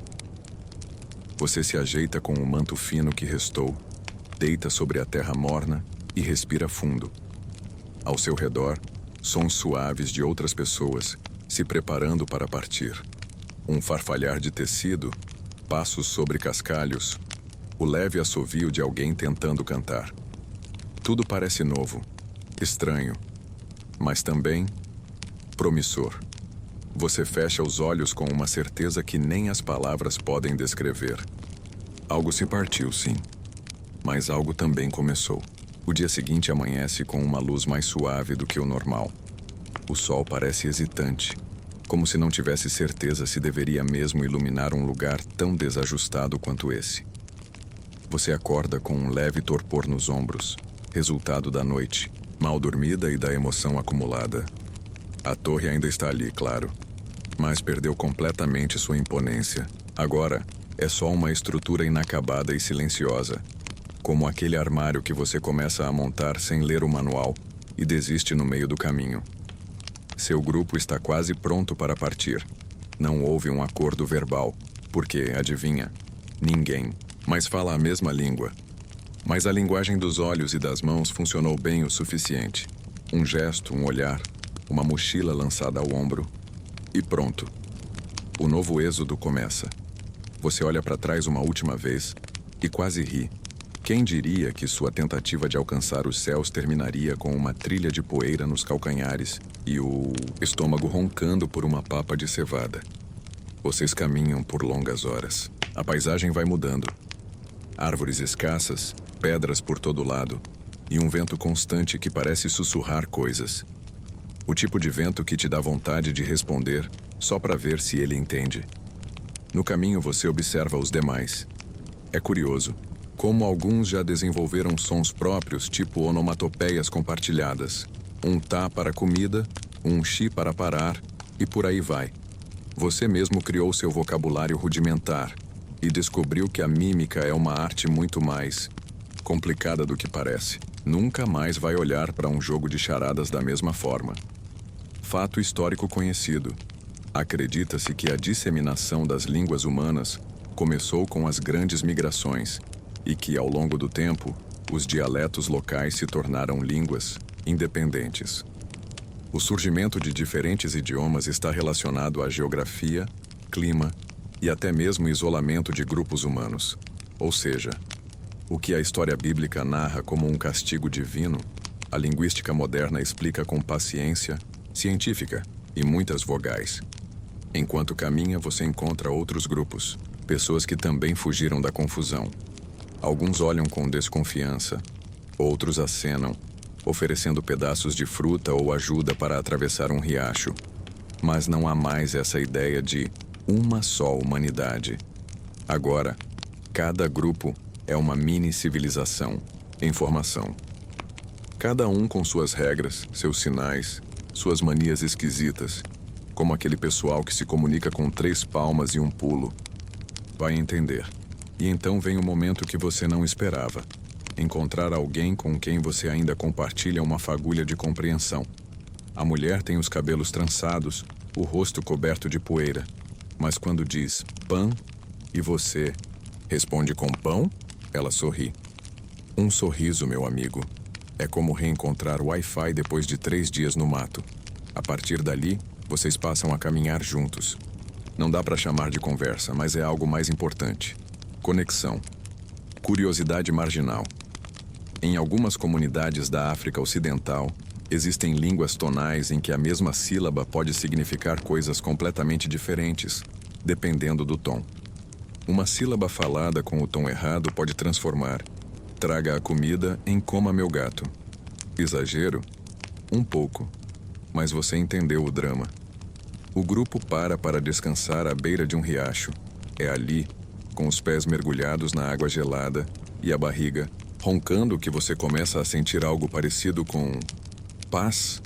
[SPEAKER 1] Você se ajeita com o manto fino que restou, deita sobre a terra morna e respira fundo. Ao seu redor, sons suaves de outras pessoas, se preparando para partir. Um farfalhar de tecido, passos sobre cascalhos, o leve assovio de alguém tentando cantar. Tudo parece novo, estranho, mas também promissor. Você fecha os olhos com uma certeza que nem as palavras podem descrever. Algo se partiu, sim, mas algo também começou. O dia seguinte amanhece com uma luz mais suave do que o normal. O sol parece hesitante, como se não tivesse certeza se deveria mesmo iluminar um lugar tão desajustado quanto esse. Você acorda com um leve torpor nos ombros, resultado da noite, mal dormida e da emoção acumulada. A torre ainda está ali, claro, mas perdeu completamente sua imponência. Agora, é só uma estrutura inacabada e silenciosa, como aquele armário que você começa a montar sem ler o manual e desiste no meio do caminho. Seu grupo está quase pronto para partir. Não houve um acordo verbal, porque, adivinha, ninguém mais fala a mesma língua. Mas a linguagem dos olhos e das mãos funcionou bem o suficiente. Um gesto, um olhar, uma mochila lançada ao ombro. E pronto. O novo êxodo começa. Você olha para trás uma última vez e quase ri. Quem diria que sua tentativa de alcançar os céus terminaria com uma trilha de poeira nos calcanhares e o estômago roncando por uma papa de cevada? Vocês caminham por longas horas. A paisagem vai mudando. Árvores escassas, pedras por todo lado e um vento constante que parece sussurrar coisas. O tipo de vento que te dá vontade de responder só para ver se ele entende. No caminho você observa os demais. É curioso como alguns já desenvolveram sons próprios, tipo onomatopeias compartilhadas. Um tá para comida, um xi para parar e por aí vai. Você mesmo criou seu vocabulário rudimentar e descobriu que a mímica é uma arte muito mais complicada do que parece. Nunca mais vai olhar para um jogo de charadas da mesma forma. Fato histórico conhecido. Acredita-se que a disseminação das línguas humanas começou com as grandes migrações e que, ao longo do tempo, os dialetos locais se tornaram línguas independentes. O surgimento de diferentes idiomas está relacionado à geografia, clima e até mesmo isolamento de grupos humanos. Ou seja, o que a história bíblica narra como um castigo divino, a linguística moderna explica com paciência científica e muitas vogais. Enquanto caminha, você encontra outros grupos, pessoas que também fugiram da confusão. Alguns olham com desconfiança, outros acenam, oferecendo pedaços de fruta ou ajuda para atravessar um riacho. Mas não há mais essa ideia de uma só humanidade. Agora, cada grupo é uma mini-civilização em formação. Cada um com suas regras, seus sinais, suas manias esquisitas, como aquele pessoal que se comunica com 3 palmas e um pulo. Vai entender. E então vem o momento que você não esperava. Encontrar alguém com quem você ainda compartilha uma fagulha de compreensão. A mulher tem os cabelos trançados, o rosto coberto de poeira. Mas quando diz pão e você responde com pão, ela sorri. Um sorriso, meu amigo, é como reencontrar o Wi-Fi depois de 3 dias no mato. A partir dali, vocês passam a caminhar juntos. Não dá para chamar de conversa, mas é algo mais importante. Conexão. Curiosidade marginal. Em algumas comunidades da África Ocidental, existem línguas tonais em que a mesma sílaba pode significar coisas completamente diferentes, dependendo do tom. Uma sílaba falada com o tom errado pode transformar "traga a comida" em "coma meu gato". Exagero? Um pouco. Mas você entendeu o drama. O grupo para descansar à beira de um riacho. É ali, com os pés mergulhados na água gelada e a barriga roncando, que você começa a sentir algo parecido com paz.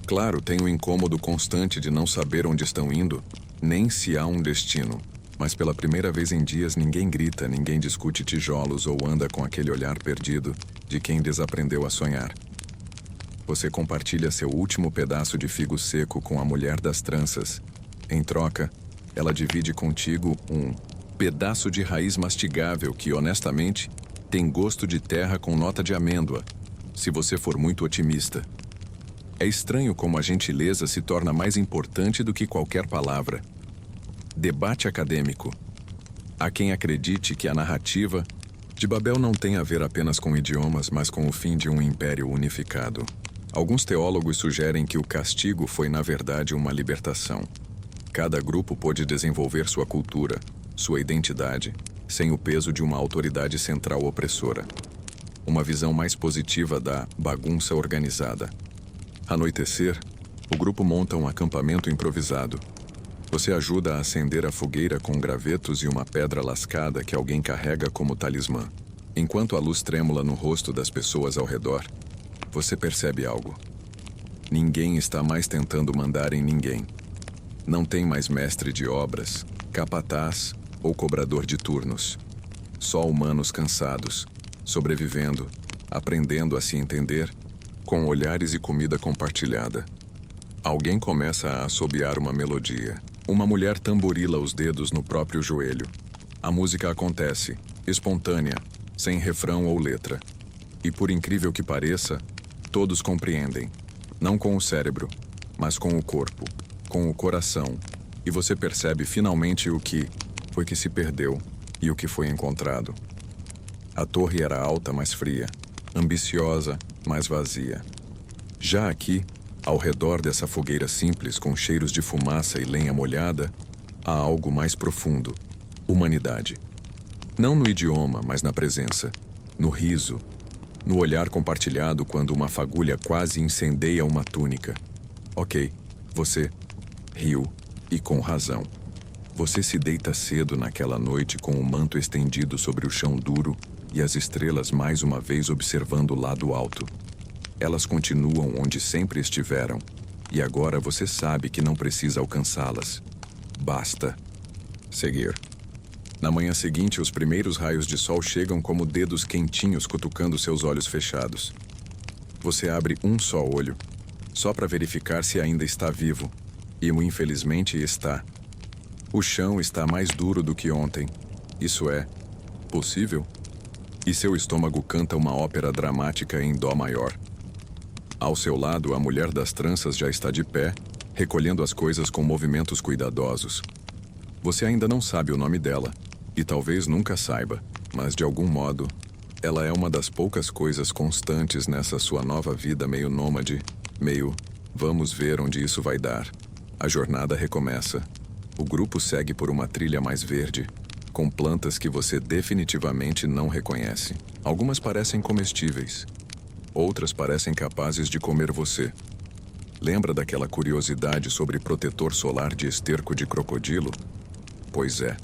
[SPEAKER 1] Claro, tem o incômodo constante de não saber onde estão indo, nem se há um destino. Mas pela primeira vez em dias ninguém grita, ninguém discute tijolos ou anda com aquele olhar perdido de quem desaprendeu a sonhar. Você compartilha seu último pedaço de figo seco com a mulher das tranças. Em troca, ela divide contigo um pedaço de raiz mastigável que, honestamente, tem gosto de terra com nota de amêndoa, se você for muito otimista. É estranho como a gentileza se torna mais importante do que qualquer palavra. Debate acadêmico. Há quem acredite que a narrativa de Babel não tem a ver apenas com idiomas, mas com o fim de um império unificado. Alguns teólogos sugerem que o castigo foi, na verdade, uma libertação. Cada grupo pôde desenvolver sua cultura, sua identidade, sem o peso de uma autoridade central opressora. Uma visão mais positiva da bagunça organizada. Anoitecer, o grupo monta um acampamento improvisado. Você ajuda a acender a fogueira com gravetos e uma pedra lascada que alguém carrega como talismã. Enquanto a luz trêmula no rosto das pessoas ao redor, você percebe algo. Ninguém está mais tentando mandar em ninguém. Não tem mais mestre de obras, capataz ou cobrador de turnos. Só humanos cansados, sobrevivendo, aprendendo a se entender, com olhares e comida compartilhada. Alguém começa a assobiar uma melodia. Uma mulher tamborila os dedos no próprio joelho. A música acontece, espontânea, sem refrão ou letra. E por incrível que pareça, todos compreendem. Não com o cérebro, mas com o corpo, com o coração. E você percebe finalmente o que foi que se perdeu e o que foi encontrado. A torre era alta, mas fria, ambiciosa, mas vazia. Já aqui, ao redor dessa fogueira simples com cheiros de fumaça e lenha molhada, há algo mais profundo: humanidade. Não no idioma, mas na presença, no riso, no olhar compartilhado quando uma fagulha quase incendeia uma túnica. Ok, você riu, e com razão. Você se deita cedo naquela noite com o manto estendido sobre o chão duro e as estrelas mais uma vez observando o lado alto. Elas continuam onde sempre estiveram, e agora você sabe que não precisa alcançá-las. Basta seguir. Na manhã seguinte, os primeiros raios de sol chegam como dedos quentinhos cutucando seus olhos fechados. Você abre um só olho, só para verificar se ainda está vivo, e o infelizmente está. O chão está mais duro do que ontem. Isso é possível? E seu estômago canta uma ópera dramática em dó maior. Ao seu lado, a mulher das tranças já está de pé, recolhendo as coisas com movimentos cuidadosos. Você ainda não sabe o nome dela, e talvez nunca saiba, mas de algum modo, ela é uma das poucas coisas constantes nessa sua nova vida meio nômade, meio vamos ver onde isso vai dar. A jornada recomeça. O grupo segue por uma trilha mais verde, com plantas que você definitivamente não reconhece. Algumas parecem comestíveis. Outras parecem capazes de comer você. Lembra daquela curiosidade sobre protetor solar de esterco de crocodilo? Pois é.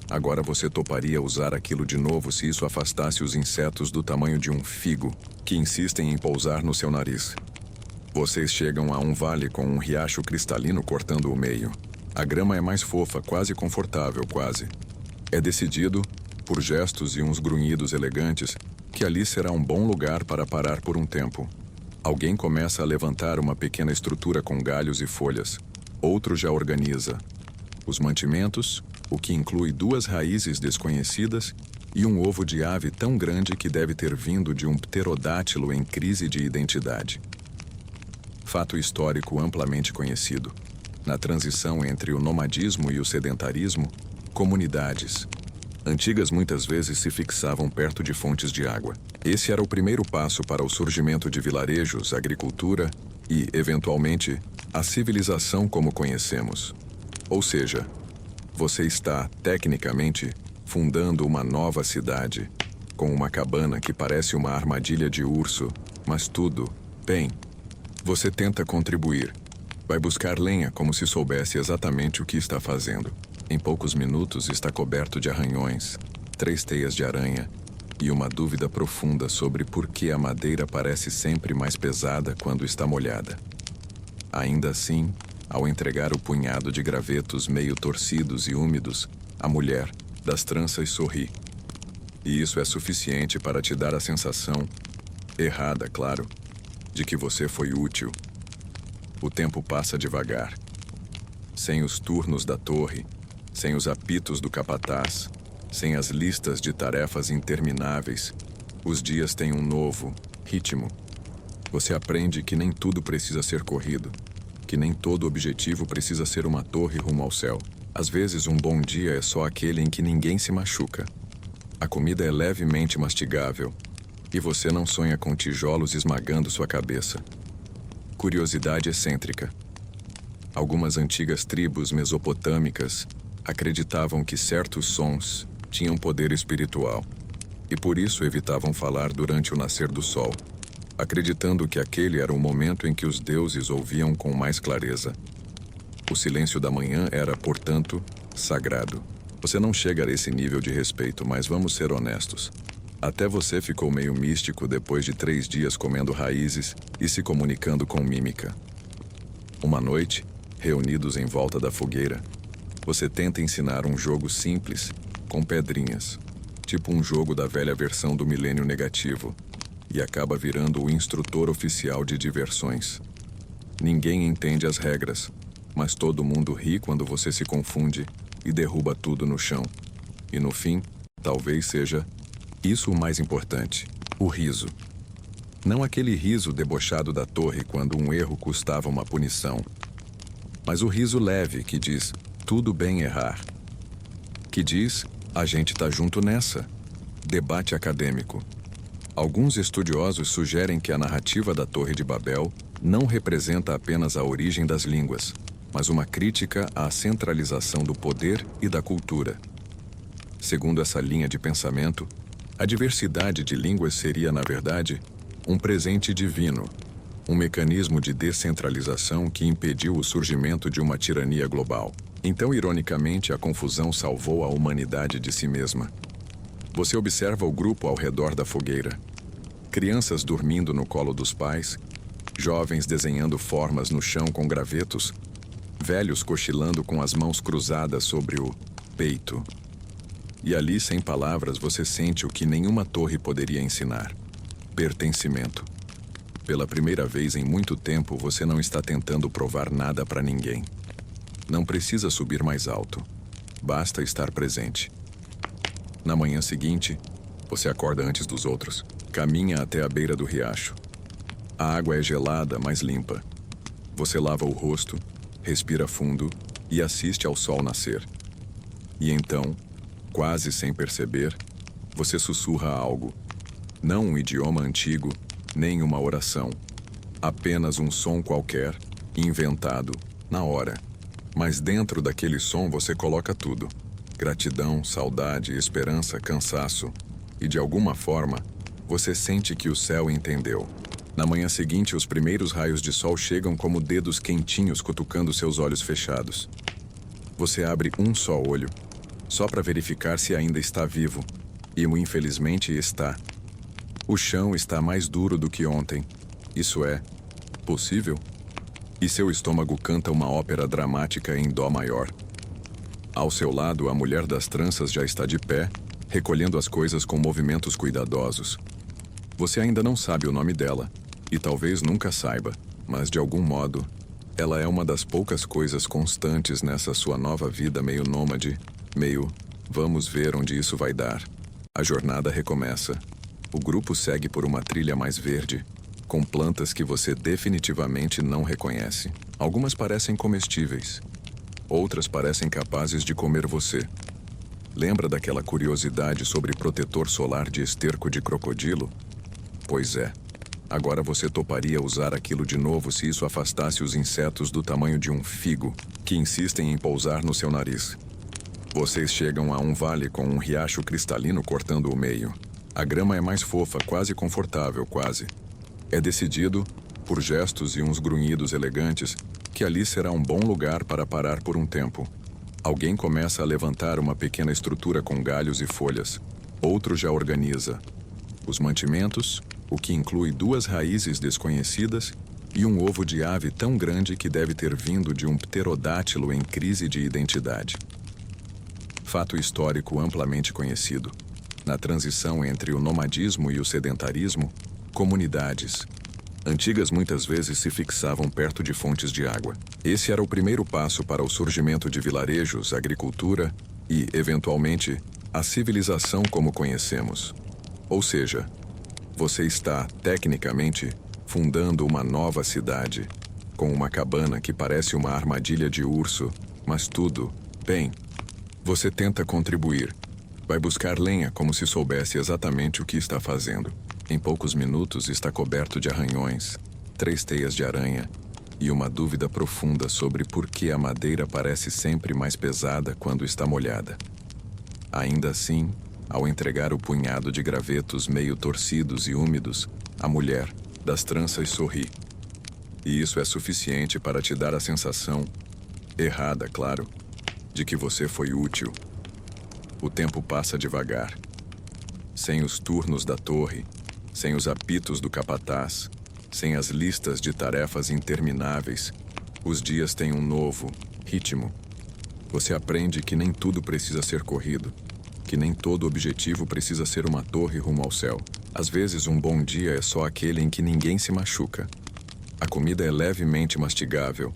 [SPEAKER 1] Agora você toparia usar aquilo de novo se isso afastasse os insetos do tamanho de um figo, que insistem em pousar no seu nariz. Vocês chegam a um vale com um riacho cristalino cortando o meio. A grama é mais fofa, quase confortável, quase. É decidido, por gestos e uns grunhidos elegantes, que ali será um bom lugar para parar por um tempo. Alguém começa a levantar uma pequena estrutura com galhos e folhas. Outro já organiza os mantimentos, o que inclui 2 raízes desconhecidas e um ovo de ave tão grande que deve ter vindo de um pterodátilo em crise de identidade. Fato histórico amplamente conhecido. Na transição entre o nomadismo e o sedentarismo, comunidades antigas muitas vezes se fixavam perto de fontes de água. Esse era o primeiro passo para o surgimento de vilarejos, agricultura e, eventualmente, a civilização como conhecemos. Ou seja, você está, tecnicamente, fundando uma nova cidade, com uma cabana que parece uma armadilha de urso, mas tudo, bem, você tenta contribuir. Vai buscar lenha como se soubesse exatamente o que está fazendo. Em poucos minutos está coberto de arranhões, 3 teias de aranha e uma dúvida profunda sobre por que a madeira parece sempre mais pesada quando está molhada. Ainda assim, ao entregar o punhado de gravetos meio torcidos e úmidos, a mulher das tranças sorri. E isso é suficiente para te dar a sensação, errada, claro, de que você foi útil. O tempo passa devagar. Sem os turnos da torre, sem os apitos do capataz, sem as listas de tarefas intermináveis, os dias têm um novo ritmo. Você aprende que nem tudo precisa ser corrido, que nem todo objetivo precisa ser uma torre rumo ao céu. Às vezes, um bom dia é só aquele em que ninguém se machuca. A comida é levemente mastigável, e você não sonha com tijolos esmagando sua cabeça. Curiosidade excêntrica. Algumas antigas tribos mesopotâmicas acreditavam que certos sons tinham poder espiritual, e por isso evitavam falar durante o nascer do sol, acreditando que aquele era o momento em que os deuses ouviam com mais clareza. O silêncio da manhã era, portanto, sagrado. Você não chega a esse nível de respeito, mas vamos ser honestos. Até você ficou meio místico depois de 3 dias comendo raízes e se comunicando com mímica. Uma noite, reunidos em volta da fogueira, você tenta ensinar um jogo simples, com pedrinhas, tipo um jogo da velha versão do milênio negativo, e acaba virando o instrutor oficial de diversões. Ninguém entende as regras, mas todo mundo ri quando você se confunde e derruba tudo no chão. E no fim, talvez seja isso o mais importante: o riso. Não aquele riso debochado da torre quando um erro custava uma punição, mas o riso leve que diz, tudo bem errar. Que diz, a gente tá junto nessa. Debate acadêmico. Alguns estudiosos sugerem que a narrativa da Torre de Babel não representa apenas a origem das línguas, mas uma crítica à centralização do poder e da cultura. Segundo essa linha de pensamento, a diversidade de línguas seria, na verdade, um presente divino, um mecanismo de descentralização que impediu o surgimento de uma tirania global. Então, ironicamente, a confusão salvou a humanidade de si mesma. Você observa o grupo ao redor da fogueira. Crianças dormindo no colo dos pais, jovens desenhando formas no chão com gravetos, velhos cochilando com as mãos cruzadas sobre o peito. E ali, sem palavras, você sente o que nenhuma torre poderia ensinar: pertencimento. Pela primeira vez em muito tempo, você não está tentando provar nada para ninguém. Não precisa subir mais alto. Basta estar presente. Na manhã seguinte, você acorda antes dos outros. Caminha até a beira do riacho. A água é gelada, mas limpa. Você lava o rosto, respira fundo e assiste ao sol nascer. E então, quase sem perceber, você sussurra algo. Não um idioma antigo, nem uma oração. Apenas um som qualquer, inventado, na hora. Mas dentro daquele som você coloca tudo: gratidão, saudade, esperança, cansaço. E de alguma forma, você sente que o céu entendeu. Na manhã seguinte, os primeiros raios de sol chegam como dedos quentinhos cutucando seus olhos fechados. Você abre um só olho, só para verificar se ainda está vivo. E infelizmente está. O chão está mais duro do que ontem. Isso é possível? E seu estômago canta uma ópera dramática em dó maior. Ao seu lado, a mulher das tranças já está de pé, recolhendo as coisas com movimentos cuidadosos. Você ainda não sabe o nome dela, e talvez nunca saiba, mas de algum modo, ela é uma das poucas coisas constantes nessa sua nova vida meio nômade, meio vamos ver onde isso vai dar. A jornada recomeça. O grupo segue por uma trilha mais verde, com plantas que você definitivamente não reconhece. Algumas parecem comestíveis. Outras parecem capazes de comer você. Lembra daquela curiosidade sobre protetor solar de esterco de crocodilo? Pois é. Agora você toparia usar aquilo de novo se isso afastasse os insetos do tamanho de um figo, que insistem em pousar no seu nariz. Vocês chegam a um vale com um riacho cristalino cortando o meio. A grama é mais fofa, quase confortável, quase. É decidido, por gestos e uns grunhidos elegantes, que ali será um bom lugar para parar por um tempo. Alguém começa a levantar uma pequena estrutura com galhos e folhas. Outro já organiza os mantimentos, o que inclui 2 raízes desconhecidas e um ovo de ave tão grande que deve ter vindo de um pterodátilo em crise de identidade. Fato histórico amplamente conhecido. Na transição entre o nomadismo e o sedentarismo, comunidades antigas muitas vezes se fixavam perto de fontes de água. Esse era o primeiro passo para o surgimento de vilarejos, agricultura e, eventualmente, a civilização como conhecemos. Ou seja, você está, tecnicamente, fundando uma nova cidade, com uma cabana que parece uma armadilha de urso, mas tudo, bem, você tenta contribuir. Vai buscar lenha como se soubesse exatamente o que está fazendo. Em poucos minutos está coberto de arranhões, 3 teias de aranha e uma dúvida profunda sobre por que a madeira parece sempre mais pesada quando está molhada. Ainda assim, ao entregar o punhado de gravetos meio torcidos e úmidos, a mulher das tranças sorri. E isso é suficiente para te dar a sensação Errada, claro, de que você foi útil. O tempo passa devagar. Sem os turnos da torre, sem os apitos do capataz, sem as listas de tarefas intermináveis, os dias têm um novo ritmo. Você aprende que nem tudo precisa ser corrido, que nem todo objetivo precisa ser uma torre rumo ao céu. Às vezes, um bom dia é só aquele em que ninguém se machuca. A comida é levemente mastigável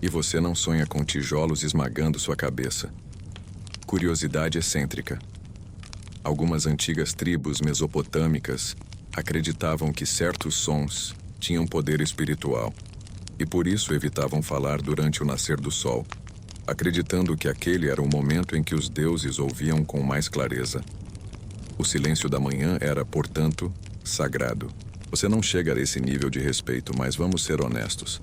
[SPEAKER 1] e você não sonha com tijolos esmagando sua cabeça. Curiosidade excêntrica. Algumas antigas tribos mesopotâmicas acreditavam que certos sons tinham poder espiritual e por isso evitavam falar durante o nascer do sol, acreditando que aquele era o momento em que os deuses ouviam com mais clareza. O silêncio da manhã era, portanto, sagrado. Você não chega a esse nível de respeito, mas vamos ser honestos.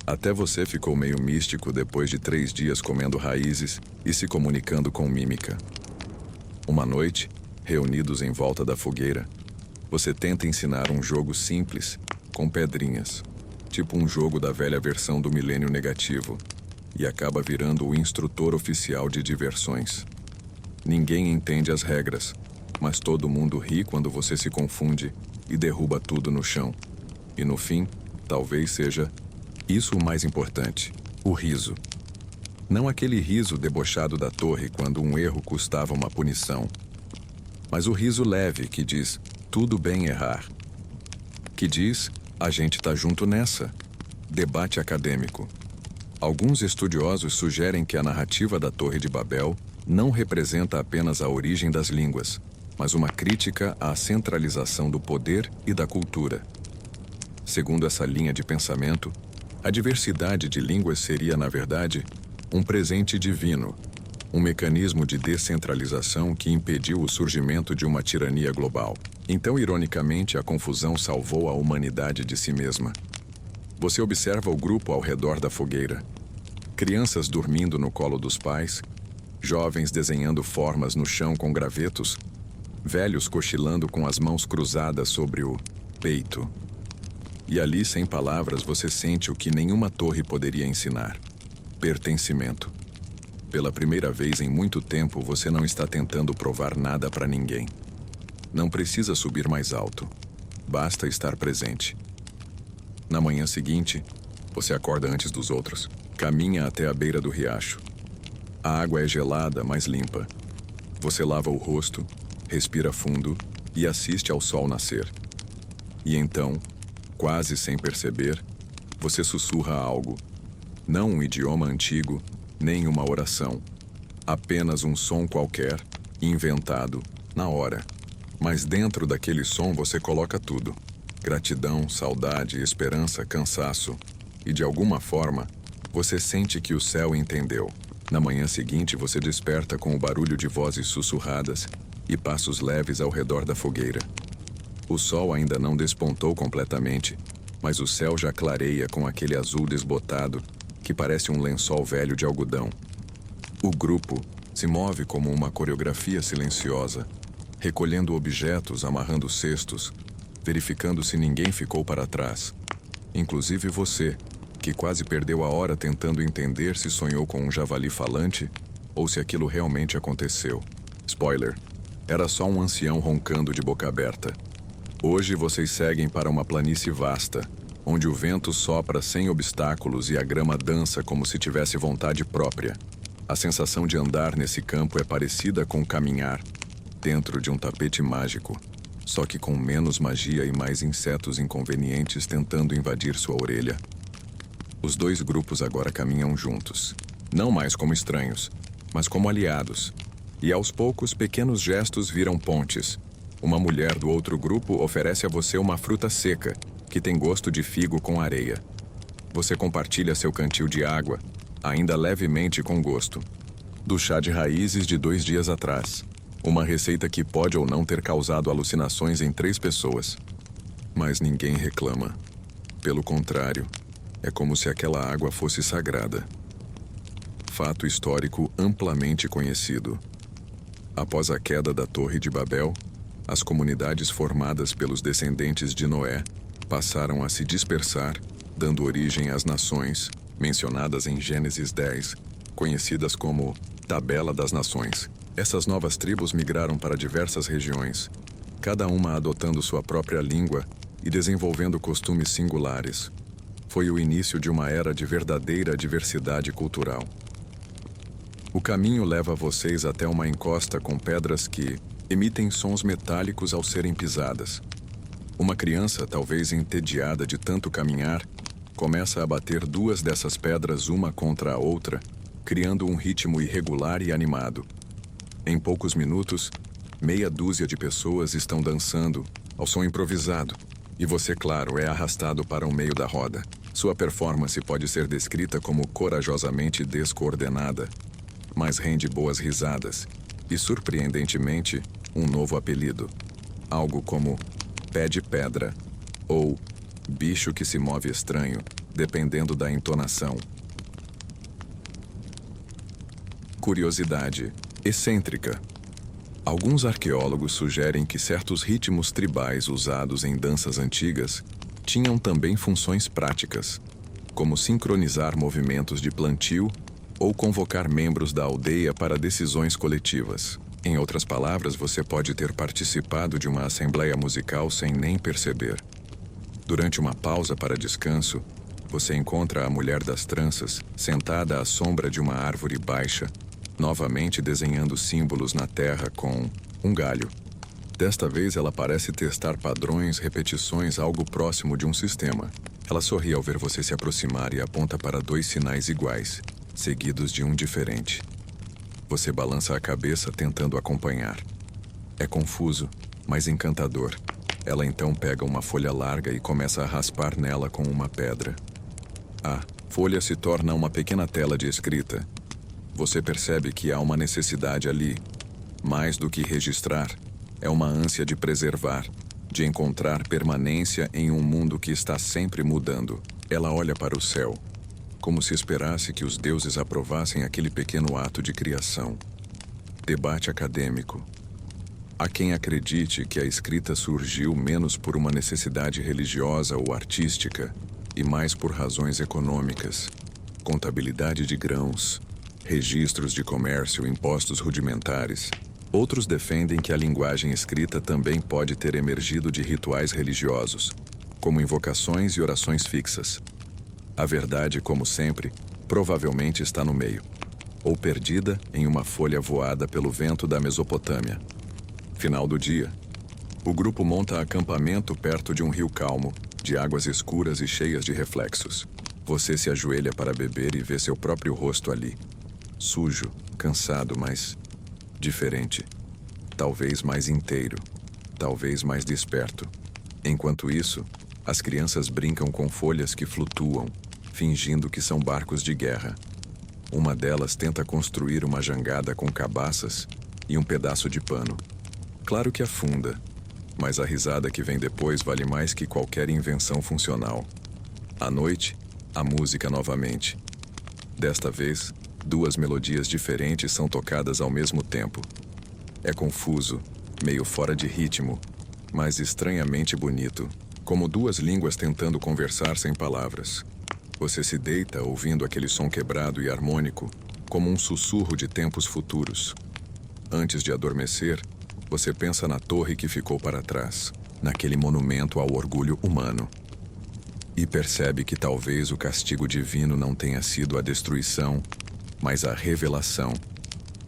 [SPEAKER 1] Até você ficou meio místico depois de 3 dias comendo raízes e se comunicando com mímica. Uma noite, reunidos em volta da fogueira, você tenta ensinar um jogo simples, com pedrinhas, tipo um jogo da velha versão do milênio negativo, e acaba virando o instrutor oficial de diversões. Ninguém entende as regras, mas todo mundo ri quando você se confunde e derruba tudo no chão. E no fim, talvez seja isso o mais importante: o riso. Não aquele riso debochado da torre quando um erro custava uma punição, mas o riso leve que diz, tudo bem errar. Que diz, a gente tá junto nessa. Debate acadêmico. Alguns estudiosos sugerem que a narrativa da Torre de Babel não representa apenas a origem das línguas, mas uma crítica à centralização do poder e da cultura. Segundo essa linha de pensamento, a diversidade de línguas seria, na verdade, um presente divino, um mecanismo de descentralização que impediu o surgimento de uma tirania global. Então, ironicamente, a confusão salvou a humanidade de si mesma. Você observa o grupo ao redor da fogueira. Crianças dormindo no colo dos pais, jovens desenhando formas no chão com gravetos, velhos cochilando com as mãos cruzadas sobre o peito. E ali, sem palavras, você sente o que nenhuma torre poderia ensinar: pertencimento. Pela primeira vez em muito tempo, você não está tentando provar nada para ninguém. Não precisa subir mais alto. Basta estar presente. Na manhã seguinte, você acorda antes dos outros. Caminha até a beira do riacho. A água é gelada, mas limpa. Você lava o rosto, respira fundo e assiste ao sol nascer. E então, quase sem perceber, você sussurra algo. Não um idioma antigo, nem uma oração. Apenas um som qualquer, inventado, na hora. Mas dentro daquele som você coloca tudo: gratidão, saudade, esperança, cansaço. E de alguma forma, você sente que o céu entendeu. Na manhã seguinte, você desperta com o barulho de vozes sussurradas e passos leves ao redor da fogueira. O sol ainda não despontou completamente, mas o céu já clareia com aquele azul desbotado que parece um lençol velho de algodão. O grupo se move como uma coreografia silenciosa, recolhendo objetos, amarrando cestos, verificando se ninguém ficou para trás. Inclusive você, que quase perdeu a hora tentando entender se sonhou com um javali falante ou se aquilo realmente aconteceu. Spoiler: era só um ancião roncando de boca aberta. Hoje vocês seguem para uma planície vasta, onde o vento sopra sem obstáculos e a grama dança como se tivesse vontade própria. A sensação de andar nesse campo é parecida com caminhar dentro de um tapete mágico, só que com menos magia e mais insetos inconvenientes tentando invadir sua orelha. Os dois grupos agora caminham juntos, não mais como estranhos, mas como aliados. E aos poucos, pequenos gestos viram pontes. Uma mulher do outro grupo oferece a você uma fruta seca, que tem gosto de figo com areia. Você compartilha seu cantil de água, ainda levemente com gosto, do chá de raízes de 2 dias atrás. Uma receita que pode ou não ter causado alucinações em 3 pessoas. Mas ninguém reclama. Pelo contrário, é como se aquela água fosse sagrada. Fato histórico amplamente conhecido. Após a queda da Torre de Babel, as comunidades formadas pelos descendentes de Noé passaram a se dispersar, dando origem às nações, mencionadas em Gênesis 10, conhecidas como Tabela das Nações. Essas novas tribos migraram para diversas regiões, cada uma adotando sua própria língua e desenvolvendo costumes singulares. Foi o início de uma era de verdadeira diversidade cultural. O caminho leva vocês até uma encosta com pedras que emitem sons metálicos ao serem pisadas. Uma criança, talvez entediada de tanto caminhar, começa a bater duas dessas pedras uma contra a outra, criando um ritmo irregular e animado. Em poucos minutos, meia dúzia de pessoas estão dançando ao som improvisado, e você, claro, é arrastado para o meio da roda. Sua performance pode ser descrita como corajosamente descoordenada, mas rende boas risadas e, surpreendentemente, um novo apelido. Algo como pé de pedra ou bicho que se move estranho, dependendo da entonação. Curiosidade excêntrica. Alguns arqueólogos sugerem que certos ritmos tribais usados em danças antigas tinham também funções práticas, como sincronizar movimentos de plantio ou convocar membros da aldeia para decisões coletivas. Em outras palavras, você pode ter participado de uma assembleia musical sem nem perceber. Durante uma pausa para descanso, você encontra a mulher das tranças sentada à sombra de uma árvore baixa, novamente desenhando símbolos na terra com um galho. Desta vez ela parece testar padrões, repetições, algo próximo de um sistema. Ela sorri ao ver você se aproximar e aponta para dois sinais iguais, seguidos de um diferente. Você balança a cabeça tentando acompanhar. É confuso, mas encantador. Ela então pega uma folha larga e começa a raspar nela com uma pedra. A folha se torna uma pequena tela de escrita. Você percebe que há uma necessidade ali. Mais do que registrar, é uma ânsia de preservar, de encontrar permanência em um mundo que está sempre mudando. Ela olha para o céu, como se esperasse que os deuses aprovassem aquele pequeno ato de criação. Debate acadêmico. Há quem acredite que a escrita surgiu menos por uma necessidade religiosa ou artística e mais por razões econômicas. Contabilidade de grãos, registros de comércio, impostos rudimentares. Outros defendem que a linguagem escrita também pode ter emergido de rituais religiosos, como invocações e orações fixas. A verdade, como sempre, provavelmente está no meio, ou perdida em uma folha voada pelo vento da Mesopotâmia. Final do dia. O grupo monta acampamento perto de um rio calmo, de águas escuras e cheias de reflexos. Você se ajoelha para beber e vê seu próprio rosto ali. Sujo, cansado, mas diferente. Talvez mais inteiro. Talvez mais desperto. Enquanto isso, as crianças brincam com folhas que flutuam, fingindo que são barcos de guerra. Uma delas tenta construir uma jangada com cabaças e um pedaço de pano. Claro que afunda, mas a risada que vem depois vale mais que qualquer invenção funcional. À noite, a música novamente. Desta vez, duas melodias diferentes são tocadas ao mesmo tempo. É confuso, meio fora de ritmo, mas estranhamente bonito, como duas línguas tentando conversar sem palavras. Você se deita ouvindo aquele som quebrado e harmônico, como um sussurro de tempos futuros. Antes de adormecer, você pensa na torre que ficou para trás, naquele monumento ao orgulho humano. E percebe que talvez o castigo divino não tenha sido a destruição, mas a revelação.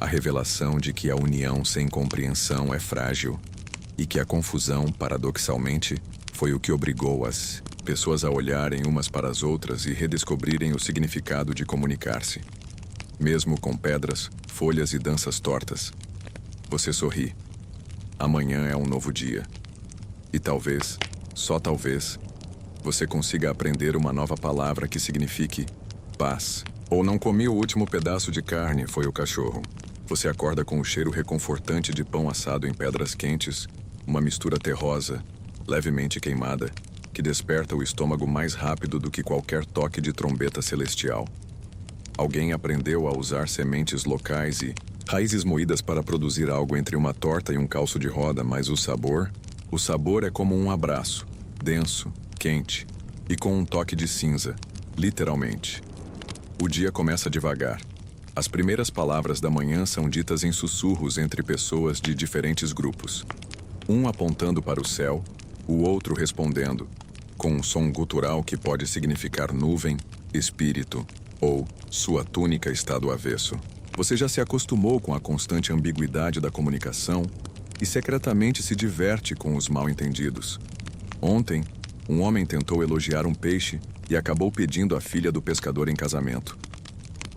[SPEAKER 1] A revelação de que a união sem compreensão é frágil e que a confusão, paradoxalmente, foi o que obrigou as pessoas a olharem umas para as outras e redescobrirem o significado de comunicar-se. Mesmo com pedras, folhas e danças tortas. Você sorri. Amanhã é um novo dia. E talvez, só talvez, você consiga aprender uma nova palavra que signifique paz. Ou não comi o último pedaço de carne, foi o cachorro. Você acorda com o cheiro reconfortante de pão assado em pedras quentes, uma mistura terrosa, levemente queimada, que desperta o estômago mais rápido do que qualquer toque de trombeta celestial. Alguém aprendeu a usar sementes locais e raízes moídas para produzir algo entre uma torta e um calço de roda, mas o sabor é como um abraço, denso, quente e com um toque de cinza, literalmente. O dia começa devagar. As primeiras palavras da manhã são ditas em sussurros entre pessoas de diferentes grupos. Um apontando para o céu, o outro respondendo, com um som gutural que pode significar nuvem, espírito ou sua túnica está do avesso. Você já se acostumou com a constante ambiguidade da comunicação e secretamente se diverte com os mal-entendidos. Ontem, um homem tentou elogiar um peixe e acabou pedindo a filha do pescador em casamento.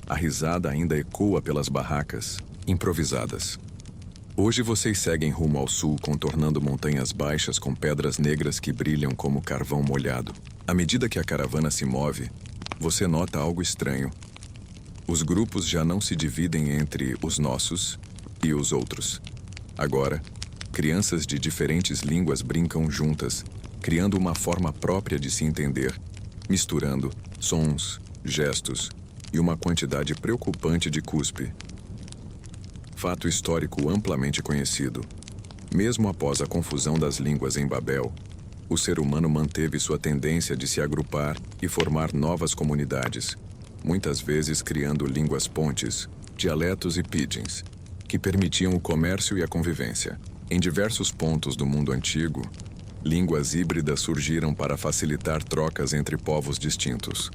[SPEAKER 1] A risada ainda ecoa pelas barracas, improvisadas. Hoje vocês seguem rumo ao sul, contornando montanhas baixas com pedras negras que brilham como carvão molhado. À medida que a caravana se move, você nota algo estranho. Os grupos já não se dividem entre os nossos e os outros. Agora, crianças de diferentes línguas brincam juntas, criando uma forma própria de se entender, misturando sons, gestos e uma quantidade preocupante de cuspe. Fato histórico amplamente conhecido. Mesmo após a confusão das línguas em Babel, o ser humano manteve sua tendência de se agrupar e formar novas comunidades, muitas vezes criando línguas pontes, dialetos e pidgins, que permitiam o comércio e a convivência. Em diversos pontos do mundo antigo, línguas híbridas surgiram para facilitar trocas entre povos distintos.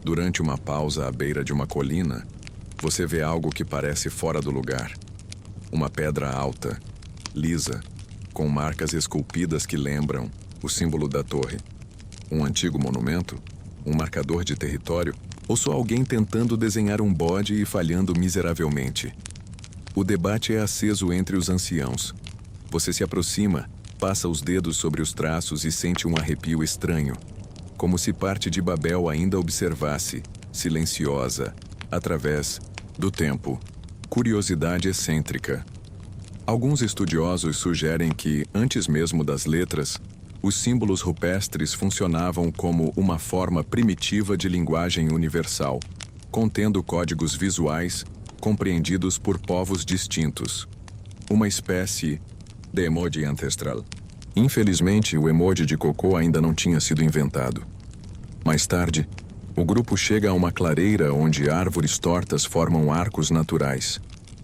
[SPEAKER 1] Durante uma pausa à beira de uma colina, você vê algo que parece fora do lugar. Uma pedra alta, lisa, com marcas esculpidas que lembram o símbolo da torre. Um antigo monumento? Um marcador de território? Ou só alguém tentando desenhar um bode e falhando miseravelmente? O debate é aceso entre os anciãos. Você se aproxima, passa os dedos sobre os traços e sente um arrepio estranho, como se parte de Babel ainda observasse, silenciosa, através do tempo. Curiosidade excêntrica. Alguns estudiosos sugerem que, antes mesmo das letras, os símbolos rupestres funcionavam como uma forma primitiva de linguagem universal, contendo códigos visuais compreendidos por povos distintos. Uma espécie de emoji ancestral. Infelizmente, o emoji de cocô ainda não tinha sido inventado. Mais tarde, o grupo chega a uma clareira onde árvores tortas formam arcos naturais,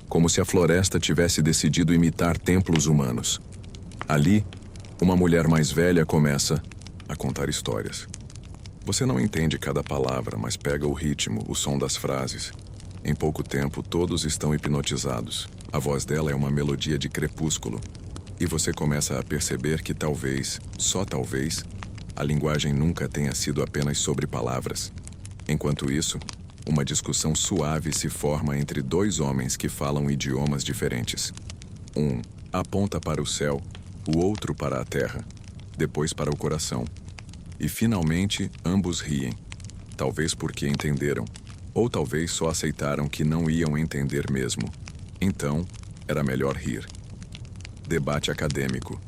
[SPEAKER 1] como se a floresta tivesse decidido imitar templos humanos. Ali, uma mulher mais velha começa a contar histórias. Você não entende cada palavra, mas pega o ritmo, o som das frases. Em pouco tempo, todos estão hipnotizados. A voz dela é uma melodia de crepúsculo. E você começa a perceber que talvez, só talvez, a linguagem nunca tenha sido apenas sobre palavras. Enquanto isso, uma discussão suave se forma entre dois homens que falam idiomas diferentes. Um aponta para o céu, o outro para a terra, depois para o coração. E finalmente, ambos riem. Talvez porque entenderam, ou talvez só aceitaram que não iam entender mesmo. Então, era melhor rir. Debate acadêmico.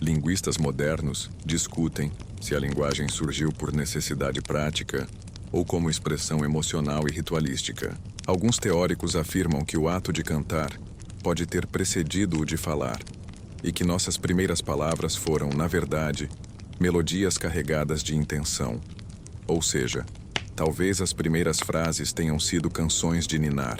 [SPEAKER 1] Linguistas modernos discutem se a linguagem surgiu por necessidade prática ou como expressão emocional e ritualística. Alguns teóricos afirmam que o ato de cantar pode ter precedido o de falar, e que nossas primeiras palavras foram, na verdade, melodias carregadas de intenção. Ou seja, talvez as primeiras frases tenham sido canções de ninar.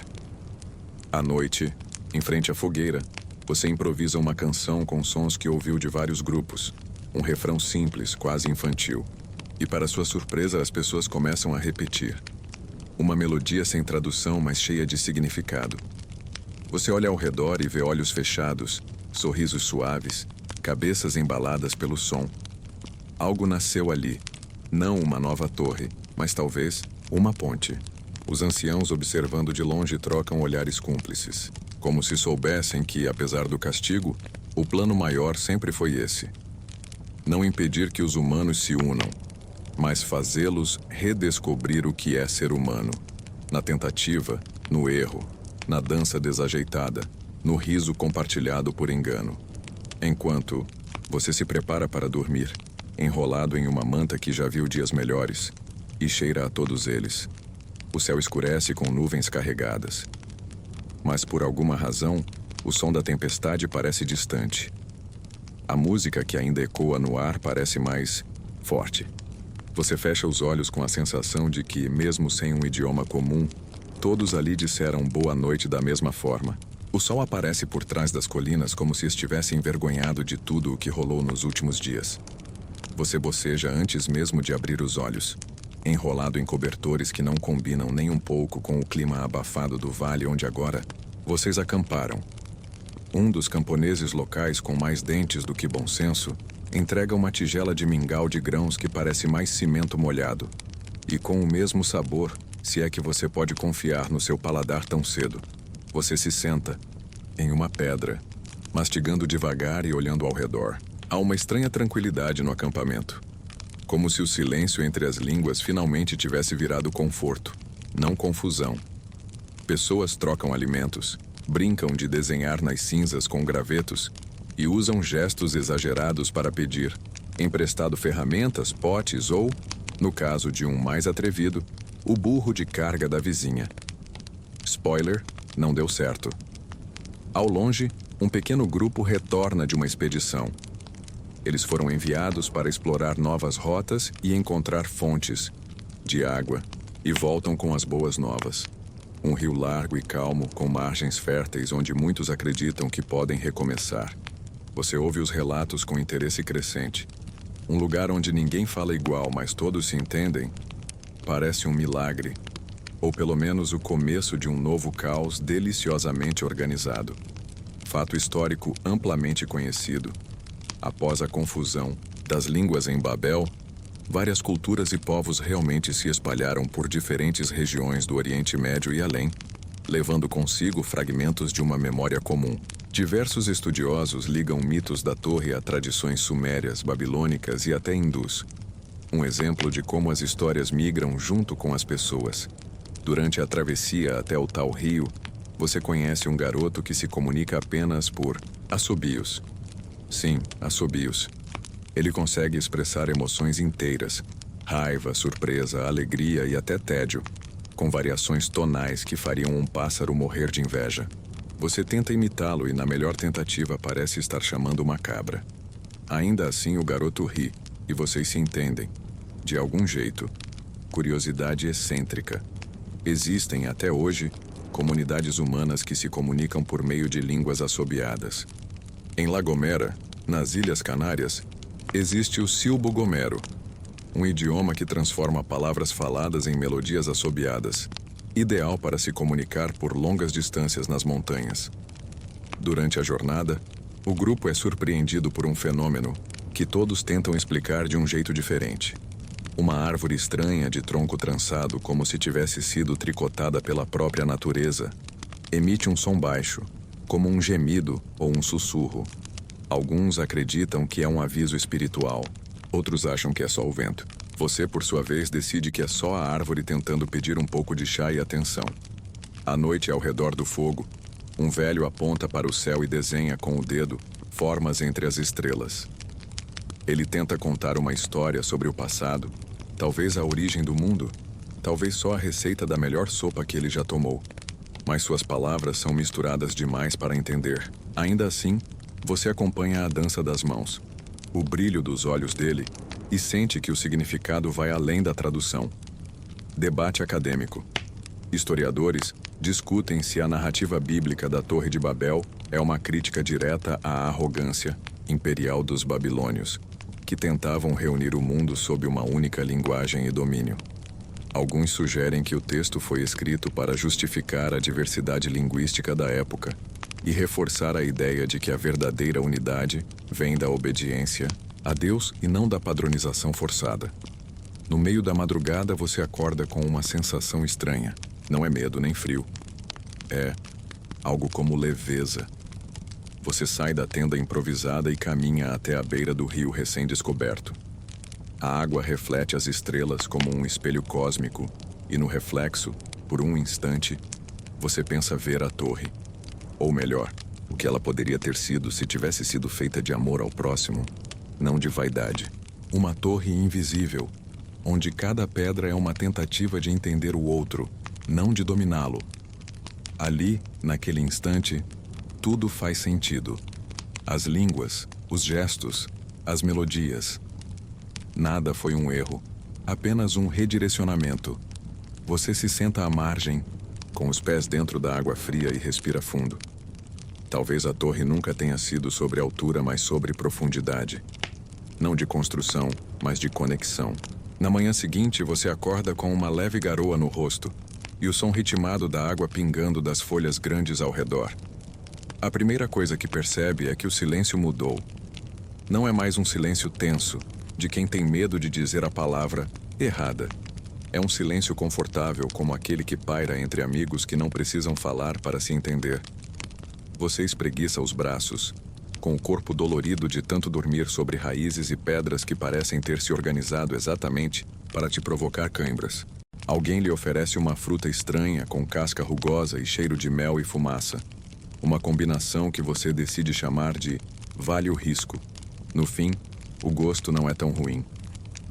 [SPEAKER 1] À noite, em frente à fogueira, você improvisa uma canção com sons que ouviu de vários grupos. Um refrão simples, quase infantil. E para sua surpresa, as pessoas começam a repetir. Uma melodia sem tradução, mas cheia de significado. Você olha ao redor e vê olhos fechados, sorrisos suaves, cabeças embaladas pelo som. Algo nasceu ali. Não uma nova torre, mas talvez uma ponte. Os anciãos, observando de longe, trocam olhares cúmplices, como se soubessem que, apesar do castigo, o plano maior sempre foi esse. Não impedir que os humanos se unam, mas fazê-los redescobrir o que é ser humano. Na tentativa, no erro, na dança desajeitada, no riso compartilhado por engano. Enquanto você se prepara para dormir, enrolado em uma manta que já viu dias melhores, e cheira a todos eles. O céu escurece com nuvens carregadas. Mas por alguma razão, o som da tempestade parece distante. A música que ainda ecoa no ar parece mais forte. Você fecha os olhos com a sensação de que, mesmo sem um idioma comum, todos ali disseram boa noite da mesma forma. O sol aparece por trás das colinas como se estivesse envergonhado de tudo o que rolou nos últimos dias. Você boceja antes mesmo de abrir os olhos, enrolado em cobertores que não combinam nem um pouco com o clima abafado do vale onde agora vocês acamparam. Um dos camponeses locais com mais dentes do que bom senso entrega uma tigela de mingau de grãos que parece mais cimento molhado, e com o mesmo sabor, se é que você pode confiar no seu paladar tão cedo. Você se senta em uma pedra, mastigando devagar e olhando ao redor. Há uma estranha tranquilidade no acampamento, como se o silêncio entre as línguas finalmente tivesse virado conforto, não confusão. Pessoas trocam alimentos, brincam de desenhar nas cinzas com gravetos e usam gestos exagerados para pedir emprestado ferramentas, potes ou, no caso de um mais atrevido, o burro de carga da vizinha. Spoiler, não deu certo. Ao longe, um pequeno grupo retorna de uma expedição. Eles foram enviados para explorar novas rotas e encontrar fontes de água, e voltam com as boas novas. Um rio largo e calmo, com margens férteis onde muitos acreditam que podem recomeçar. Você ouve os relatos com interesse crescente. Um lugar onde ninguém fala igual, mas todos se entendem, parece um milagre, ou pelo menos o começo de um novo caos deliciosamente organizado. Fato histórico amplamente conhecido. Após a confusão das línguas em Babel, várias culturas e povos realmente se espalharam por diferentes regiões do Oriente Médio e além, levando consigo fragmentos de uma memória comum. Diversos estudiosos ligam mitos da torre a tradições sumérias, babilônicas e até hindus. Um exemplo de como as histórias migram junto com as pessoas. Durante a travessia até o tal rio, você conhece um garoto que se comunica apenas por assobios. Sim, assobios. Ele consegue expressar emoções inteiras, raiva, surpresa, alegria e até tédio, com variações tonais que fariam um pássaro morrer de inveja. Você tenta imitá-lo e na melhor tentativa parece estar chamando uma cabra. Ainda assim o garoto ri, e vocês se entendem. De algum jeito. Curiosidade excêntrica. Existem, até hoje, comunidades humanas que se comunicam por meio de línguas assobiadas. Em La Gomera, nas Ilhas Canárias, existe o Silbo Gomero, um idioma que transforma palavras faladas em melodias assobiadas, ideal para se comunicar por longas distâncias nas montanhas. Durante a jornada, o grupo é surpreendido por um fenômeno que todos tentam explicar de um jeito diferente. Uma árvore estranha de tronco trançado, como se tivesse sido tricotada pela própria natureza, emite um som baixo, como um gemido ou um sussurro. Alguns acreditam que é um aviso espiritual, outros acham que é só o vento. Você, por sua vez, decide que é só a árvore tentando pedir um pouco de chá e atenção. À noite, ao redor do fogo, um velho aponta para o céu e desenha com o dedo formas entre as estrelas. Ele tenta contar uma história sobre o passado, talvez a origem do mundo, talvez só a receita da melhor sopa que ele já tomou. Mas suas palavras são misturadas demais para entender. Ainda assim, você acompanha a dança das mãos, o brilho dos olhos dele, e sente que o significado vai além da tradução. Debate acadêmico. Historiadores discutem se a narrativa bíblica da Torre de Babel é uma crítica direta à arrogância imperial dos babilônios, que tentavam reunir o mundo sob uma única linguagem e domínio. Alguns sugerem que o texto foi escrito para justificar a diversidade linguística da época e reforçar a ideia de que a verdadeira unidade vem da obediência a Deus e não da padronização forçada. No meio da madrugada você acorda com uma sensação estranha. Não é medo nem frio. É algo como leveza. Você sai da tenda improvisada e caminha até a beira do rio recém-descoberto. A água reflete as estrelas como um espelho cósmico e no reflexo, por um instante, você pensa ver a torre. Ou melhor, o que ela poderia ter sido se tivesse sido feita de amor ao próximo, não de vaidade. Uma torre invisível, onde cada pedra é uma tentativa de entender o outro, não de dominá-lo. Ali, naquele instante, tudo faz sentido. As línguas, os gestos, as melodias. Nada foi um erro, apenas um redirecionamento. Você se senta à margem, com os pés dentro da água fria e respira fundo. Talvez a torre nunca tenha sido sobre altura, mas sobre profundidade. Não de construção, mas de conexão. Na manhã seguinte, você acorda com uma leve garoa no rosto e o som ritmado da água pingando das folhas grandes ao redor. A primeira coisa que percebe é que o silêncio mudou. Não é mais um silêncio tenso, de quem tem medo de dizer a palavra errada. É um silêncio confortável, como aquele que paira entre amigos que não precisam falar para se entender. Você espreguiça os braços, com o corpo dolorido de tanto dormir sobre raízes e pedras que parecem ter se organizado exatamente para te provocar cãibras. Alguém lhe oferece uma fruta estranha, com casca rugosa e cheiro de mel e fumaça. Uma combinação que você decide chamar de vale o risco. No fim, o gosto não é tão ruim.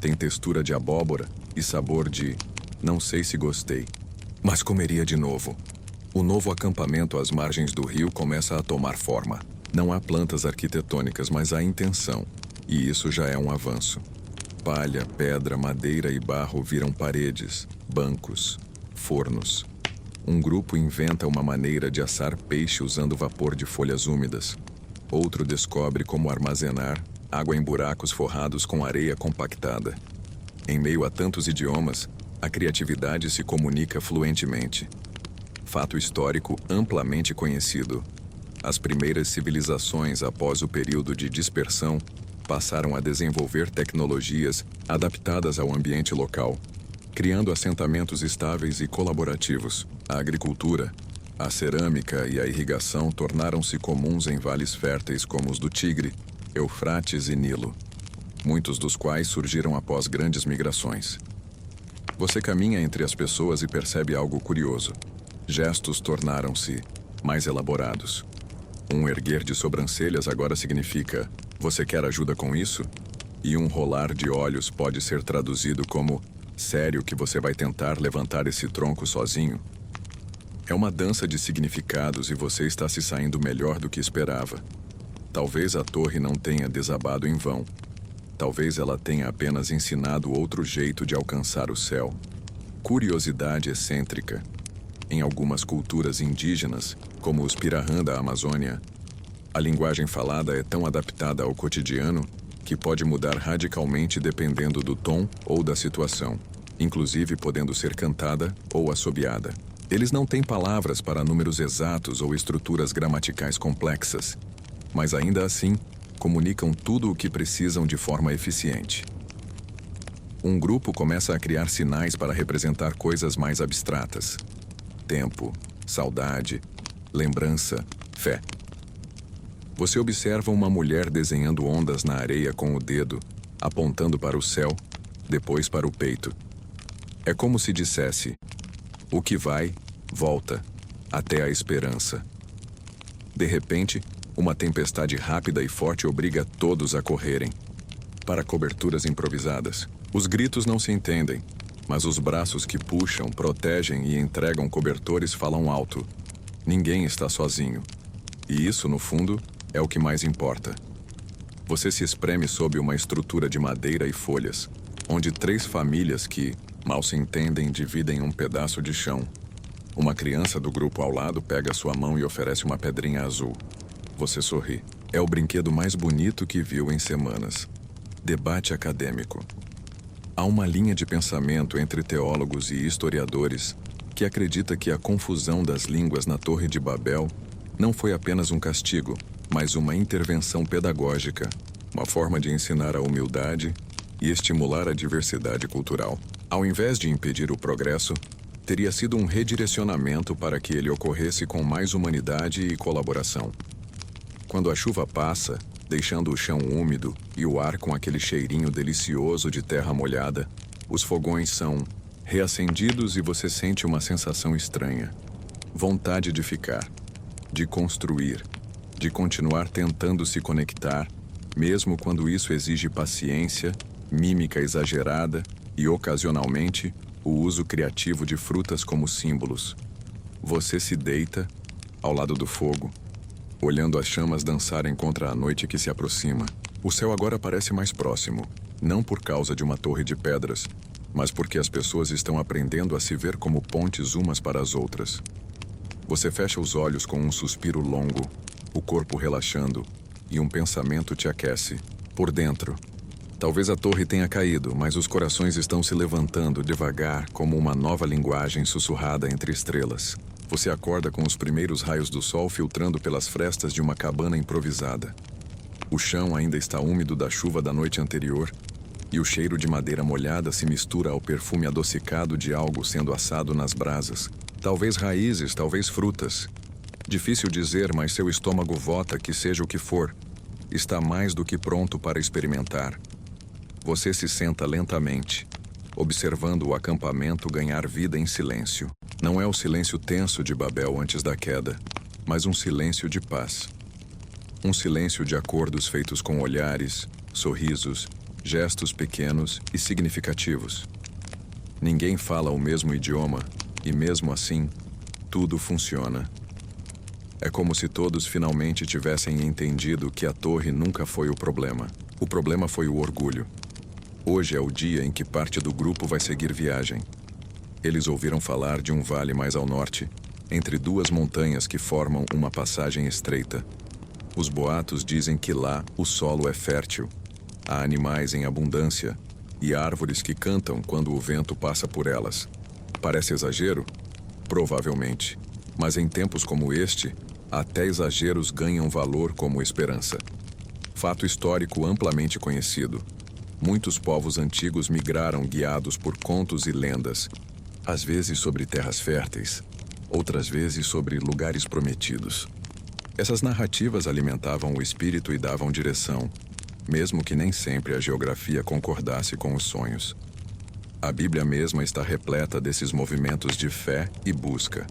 [SPEAKER 1] Tem textura de abóbora e sabor de não sei se gostei, mas comeria de novo. O novo acampamento às margens do rio começa a tomar forma. Não há plantas arquitetônicas, mas há intenção, e isso já é um avanço. Palha, pedra, madeira e barro viram paredes, bancos, fornos. Um grupo inventa uma maneira de assar peixe usando vapor de folhas úmidas. Outro descobre como armazenar água em buracos forrados com areia compactada. Em meio a tantos idiomas, a criatividade se comunica fluentemente. Fato histórico amplamente conhecido. As primeiras civilizações após o período de dispersão passaram a desenvolver tecnologias adaptadas ao ambiente local, criando assentamentos estáveis e colaborativos. A agricultura, a cerâmica e a irrigação tornaram-se comuns em vales férteis como os do Tigre, Eufrates e Nilo, muitos dos quais surgiram após grandes migrações. Você caminha entre as pessoas e percebe algo curioso. Gestos tornaram-se mais elaborados. Um erguer de sobrancelhas agora significa "você quer ajuda com isso?" E um rolar de olhos pode ser traduzido como "sério que você vai tentar levantar esse tronco sozinho?" É uma dança de significados e você está se saindo melhor do que esperava. Talvez a torre não tenha desabado em vão. Talvez ela tenha apenas ensinado outro jeito de alcançar o céu. Curiosidade excêntrica. Em algumas culturas indígenas, como os Pirahã da Amazônia, a linguagem falada é tão adaptada ao cotidiano que pode mudar radicalmente dependendo do tom ou da situação, inclusive podendo ser cantada ou assobiada. Eles não têm palavras para números exatos ou estruturas gramaticais complexas, mas ainda assim comunicam tudo o que precisam de forma eficiente. Um grupo começa a criar sinais para representar coisas mais abstratas. Tempo, saudade, lembrança, fé. Você observa uma mulher desenhando ondas na areia com o dedo, apontando para o céu, depois para o peito. É como se dissesse: o que vai, volta, até a esperança. De repente, uma tempestade rápida e forte obriga todos a correrem para coberturas improvisadas. Os gritos não se entendem, mas os braços que puxam, protegem e entregam cobertores falam alto. Ninguém está sozinho. E isso, no fundo, é o que mais importa. Você se espreme sob uma estrutura de madeira e folhas, onde 3 famílias que, mal se entendem, dividem um pedaço de chão. Uma criança do grupo ao lado pega sua mão e oferece uma pedrinha azul. Você sorri. É o brinquedo mais bonito que viu em semanas. Debate acadêmico. Há uma linha de pensamento entre teólogos e historiadores que acredita que a confusão das línguas na Torre de Babel não foi apenas um castigo, mas uma intervenção pedagógica, uma forma de ensinar a humildade e estimular a diversidade cultural. Ao invés de impedir o progresso, teria sido um redirecionamento para que ele ocorresse com mais humanidade e colaboração. Quando a chuva passa, deixando o chão úmido e o ar com aquele cheirinho delicioso de terra molhada, os fogões são reacendidos e você sente uma sensação estranha. Vontade de ficar, de construir, de continuar tentando se conectar, mesmo quando isso exige paciência, mímica exagerada e, ocasionalmente, o uso criativo de frutas como símbolos. Você se deita, ao lado do fogo, olhando as chamas dançarem contra a noite que se aproxima. O céu agora parece mais próximo, não por causa de uma torre de pedras, mas porque as pessoas estão aprendendo a se ver como pontes umas para as outras. Você fecha os olhos com um suspiro longo, o corpo relaxando, e um pensamento te aquece. Por dentro, talvez a torre tenha caído, mas os corações estão se levantando devagar, como uma nova linguagem sussurrada entre estrelas. Você acorda com os primeiros raios do sol filtrando pelas frestas de uma cabana improvisada. O chão ainda está úmido da chuva da noite anterior, e o cheiro de madeira molhada se mistura ao perfume adocicado de algo sendo assado nas brasas. Talvez raízes, talvez frutas. Difícil dizer, mas seu estômago vota que seja o que for. Está mais do que pronto para experimentar. Você se senta lentamente, observando o acampamento ganhar vida em silêncio. Não é o silêncio tenso de Babel antes da queda, mas um silêncio de paz. Um silêncio de acordos feitos com olhares, sorrisos, gestos pequenos e significativos. Ninguém fala o mesmo idioma, e mesmo assim, tudo funciona. É como se todos finalmente tivessem entendido que a torre nunca foi o problema. O problema foi o orgulho. Hoje é o dia em que parte do grupo vai seguir viagem. Eles ouviram falar de um vale mais ao norte, entre duas montanhas que formam uma passagem estreita. Os boatos dizem que lá o solo é fértil. Há animais em abundância e árvores que cantam quando o vento passa por elas. Parece exagero? Provavelmente. Mas em tempos como este, até exageros ganham valor como esperança. Fato histórico amplamente conhecido. Muitos povos antigos migraram guiados por contos e lendas, às vezes sobre terras férteis, outras vezes sobre lugares prometidos. Essas narrativas alimentavam o espírito e davam direção, mesmo que nem sempre a geografia concordasse com os sonhos. A Bíblia mesma está repleta desses movimentos de fé e busca.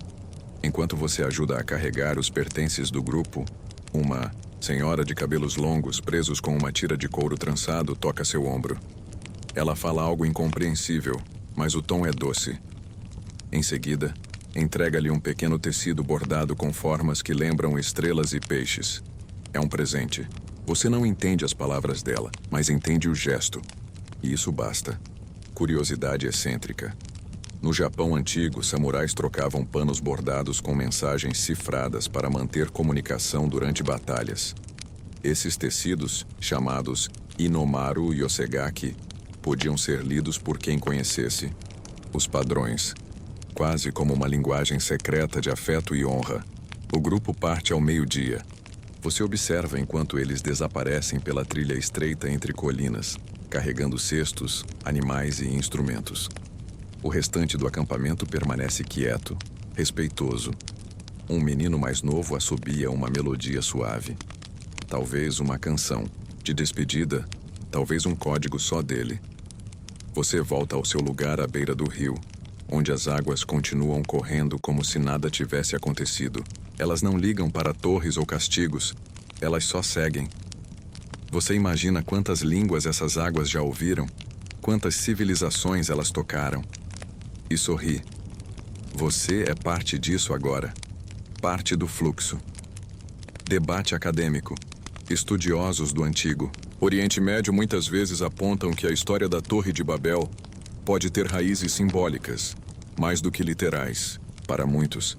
[SPEAKER 1] Enquanto você ajuda a carregar os pertences do grupo, uma senhora de cabelos longos, presos com uma tira de couro trançado, toca seu ombro. Ela fala algo incompreensível, mas o tom é doce. Em seguida, entrega-lhe um pequeno tecido bordado com formas que lembram estrelas e peixes. É um presente. Você não entende as palavras dela, mas entende o gesto. E isso basta. Curiosidade excêntrica. No Japão antigo, samurais trocavam panos bordados com mensagens cifradas para manter comunicação durante batalhas. Esses tecidos, chamados Inomaru Yosegaki, podiam ser lidos por quem conhecesse. Os padrões, quase como uma linguagem secreta de afeto e honra. O grupo parte ao meio-dia. Você observa enquanto eles desaparecem pela trilha estreita entre colinas, carregando cestos, animais e instrumentos. O restante do acampamento permanece quieto, respeitoso. Um menino mais novo assobia uma melodia suave. Talvez uma canção, de despedida, talvez um código só dele. Você volta ao seu lugar à beira do rio, onde as águas continuam correndo como se nada tivesse acontecido. Elas não ligam para torres ou castigos, elas só seguem. Você imagina quantas línguas essas águas já ouviram, quantas civilizações elas tocaram. E sorri. Você é parte disso agora. Parte do fluxo. Debate acadêmico. Estudiosos do Antigo Oriente Médio muitas vezes apontam que a história da Torre de Babel pode ter raízes simbólicas, mais do que literais. Para muitos,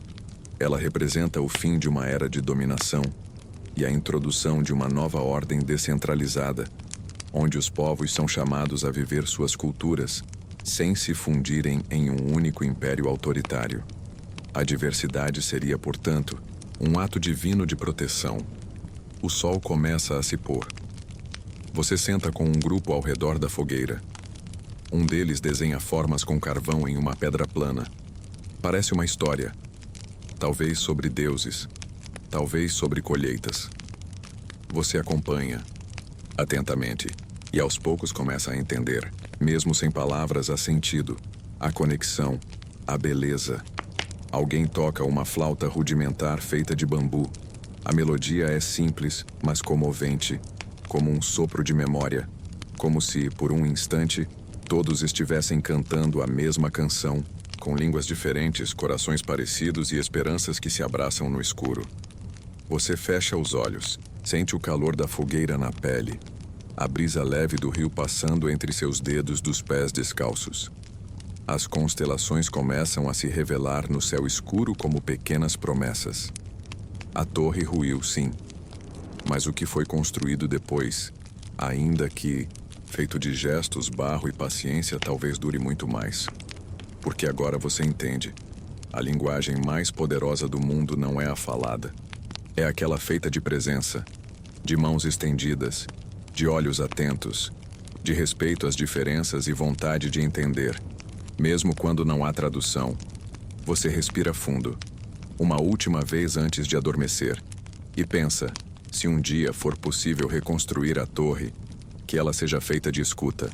[SPEAKER 1] ela representa o fim de uma era de dominação e a introdução de uma nova ordem descentralizada, onde os povos são chamados a viver suas culturas sem se fundirem em um único império autoritário. A diversidade seria, portanto, um ato divino de proteção. O sol começa a se pôr. Você senta com um grupo ao redor da fogueira. Um deles desenha formas com carvão em uma pedra plana. Parece uma história. Talvez sobre deuses. Talvez sobre colheitas. Você acompanha atentamente e aos poucos começa a entender. Mesmo sem palavras, há sentido, a conexão, a beleza. Alguém toca uma flauta rudimentar feita de bambu. A melodia é simples, mas comovente, como um sopro de memória, como se, por um instante, todos estivessem cantando a mesma canção, com línguas diferentes, corações parecidos e esperanças que se abraçam no escuro. Você fecha os olhos, sente o calor da fogueira na pele, a brisa leve do rio passando entre seus dedos dos pés descalços. As constelações começam a se revelar no céu escuro como pequenas promessas. A torre ruiu, sim. Mas o que foi construído depois, ainda que, feito de gestos, barro e paciência, talvez dure muito mais. Porque agora você entende. A linguagem mais poderosa do mundo não é a falada. É aquela feita de presença, de mãos estendidas, de olhos atentos, de respeito às diferenças e vontade de entender. Mesmo quando não há tradução, você respira fundo, uma última vez antes de adormecer, e pensa, se um dia for possível reconstruir a torre, que ela seja feita de escuta,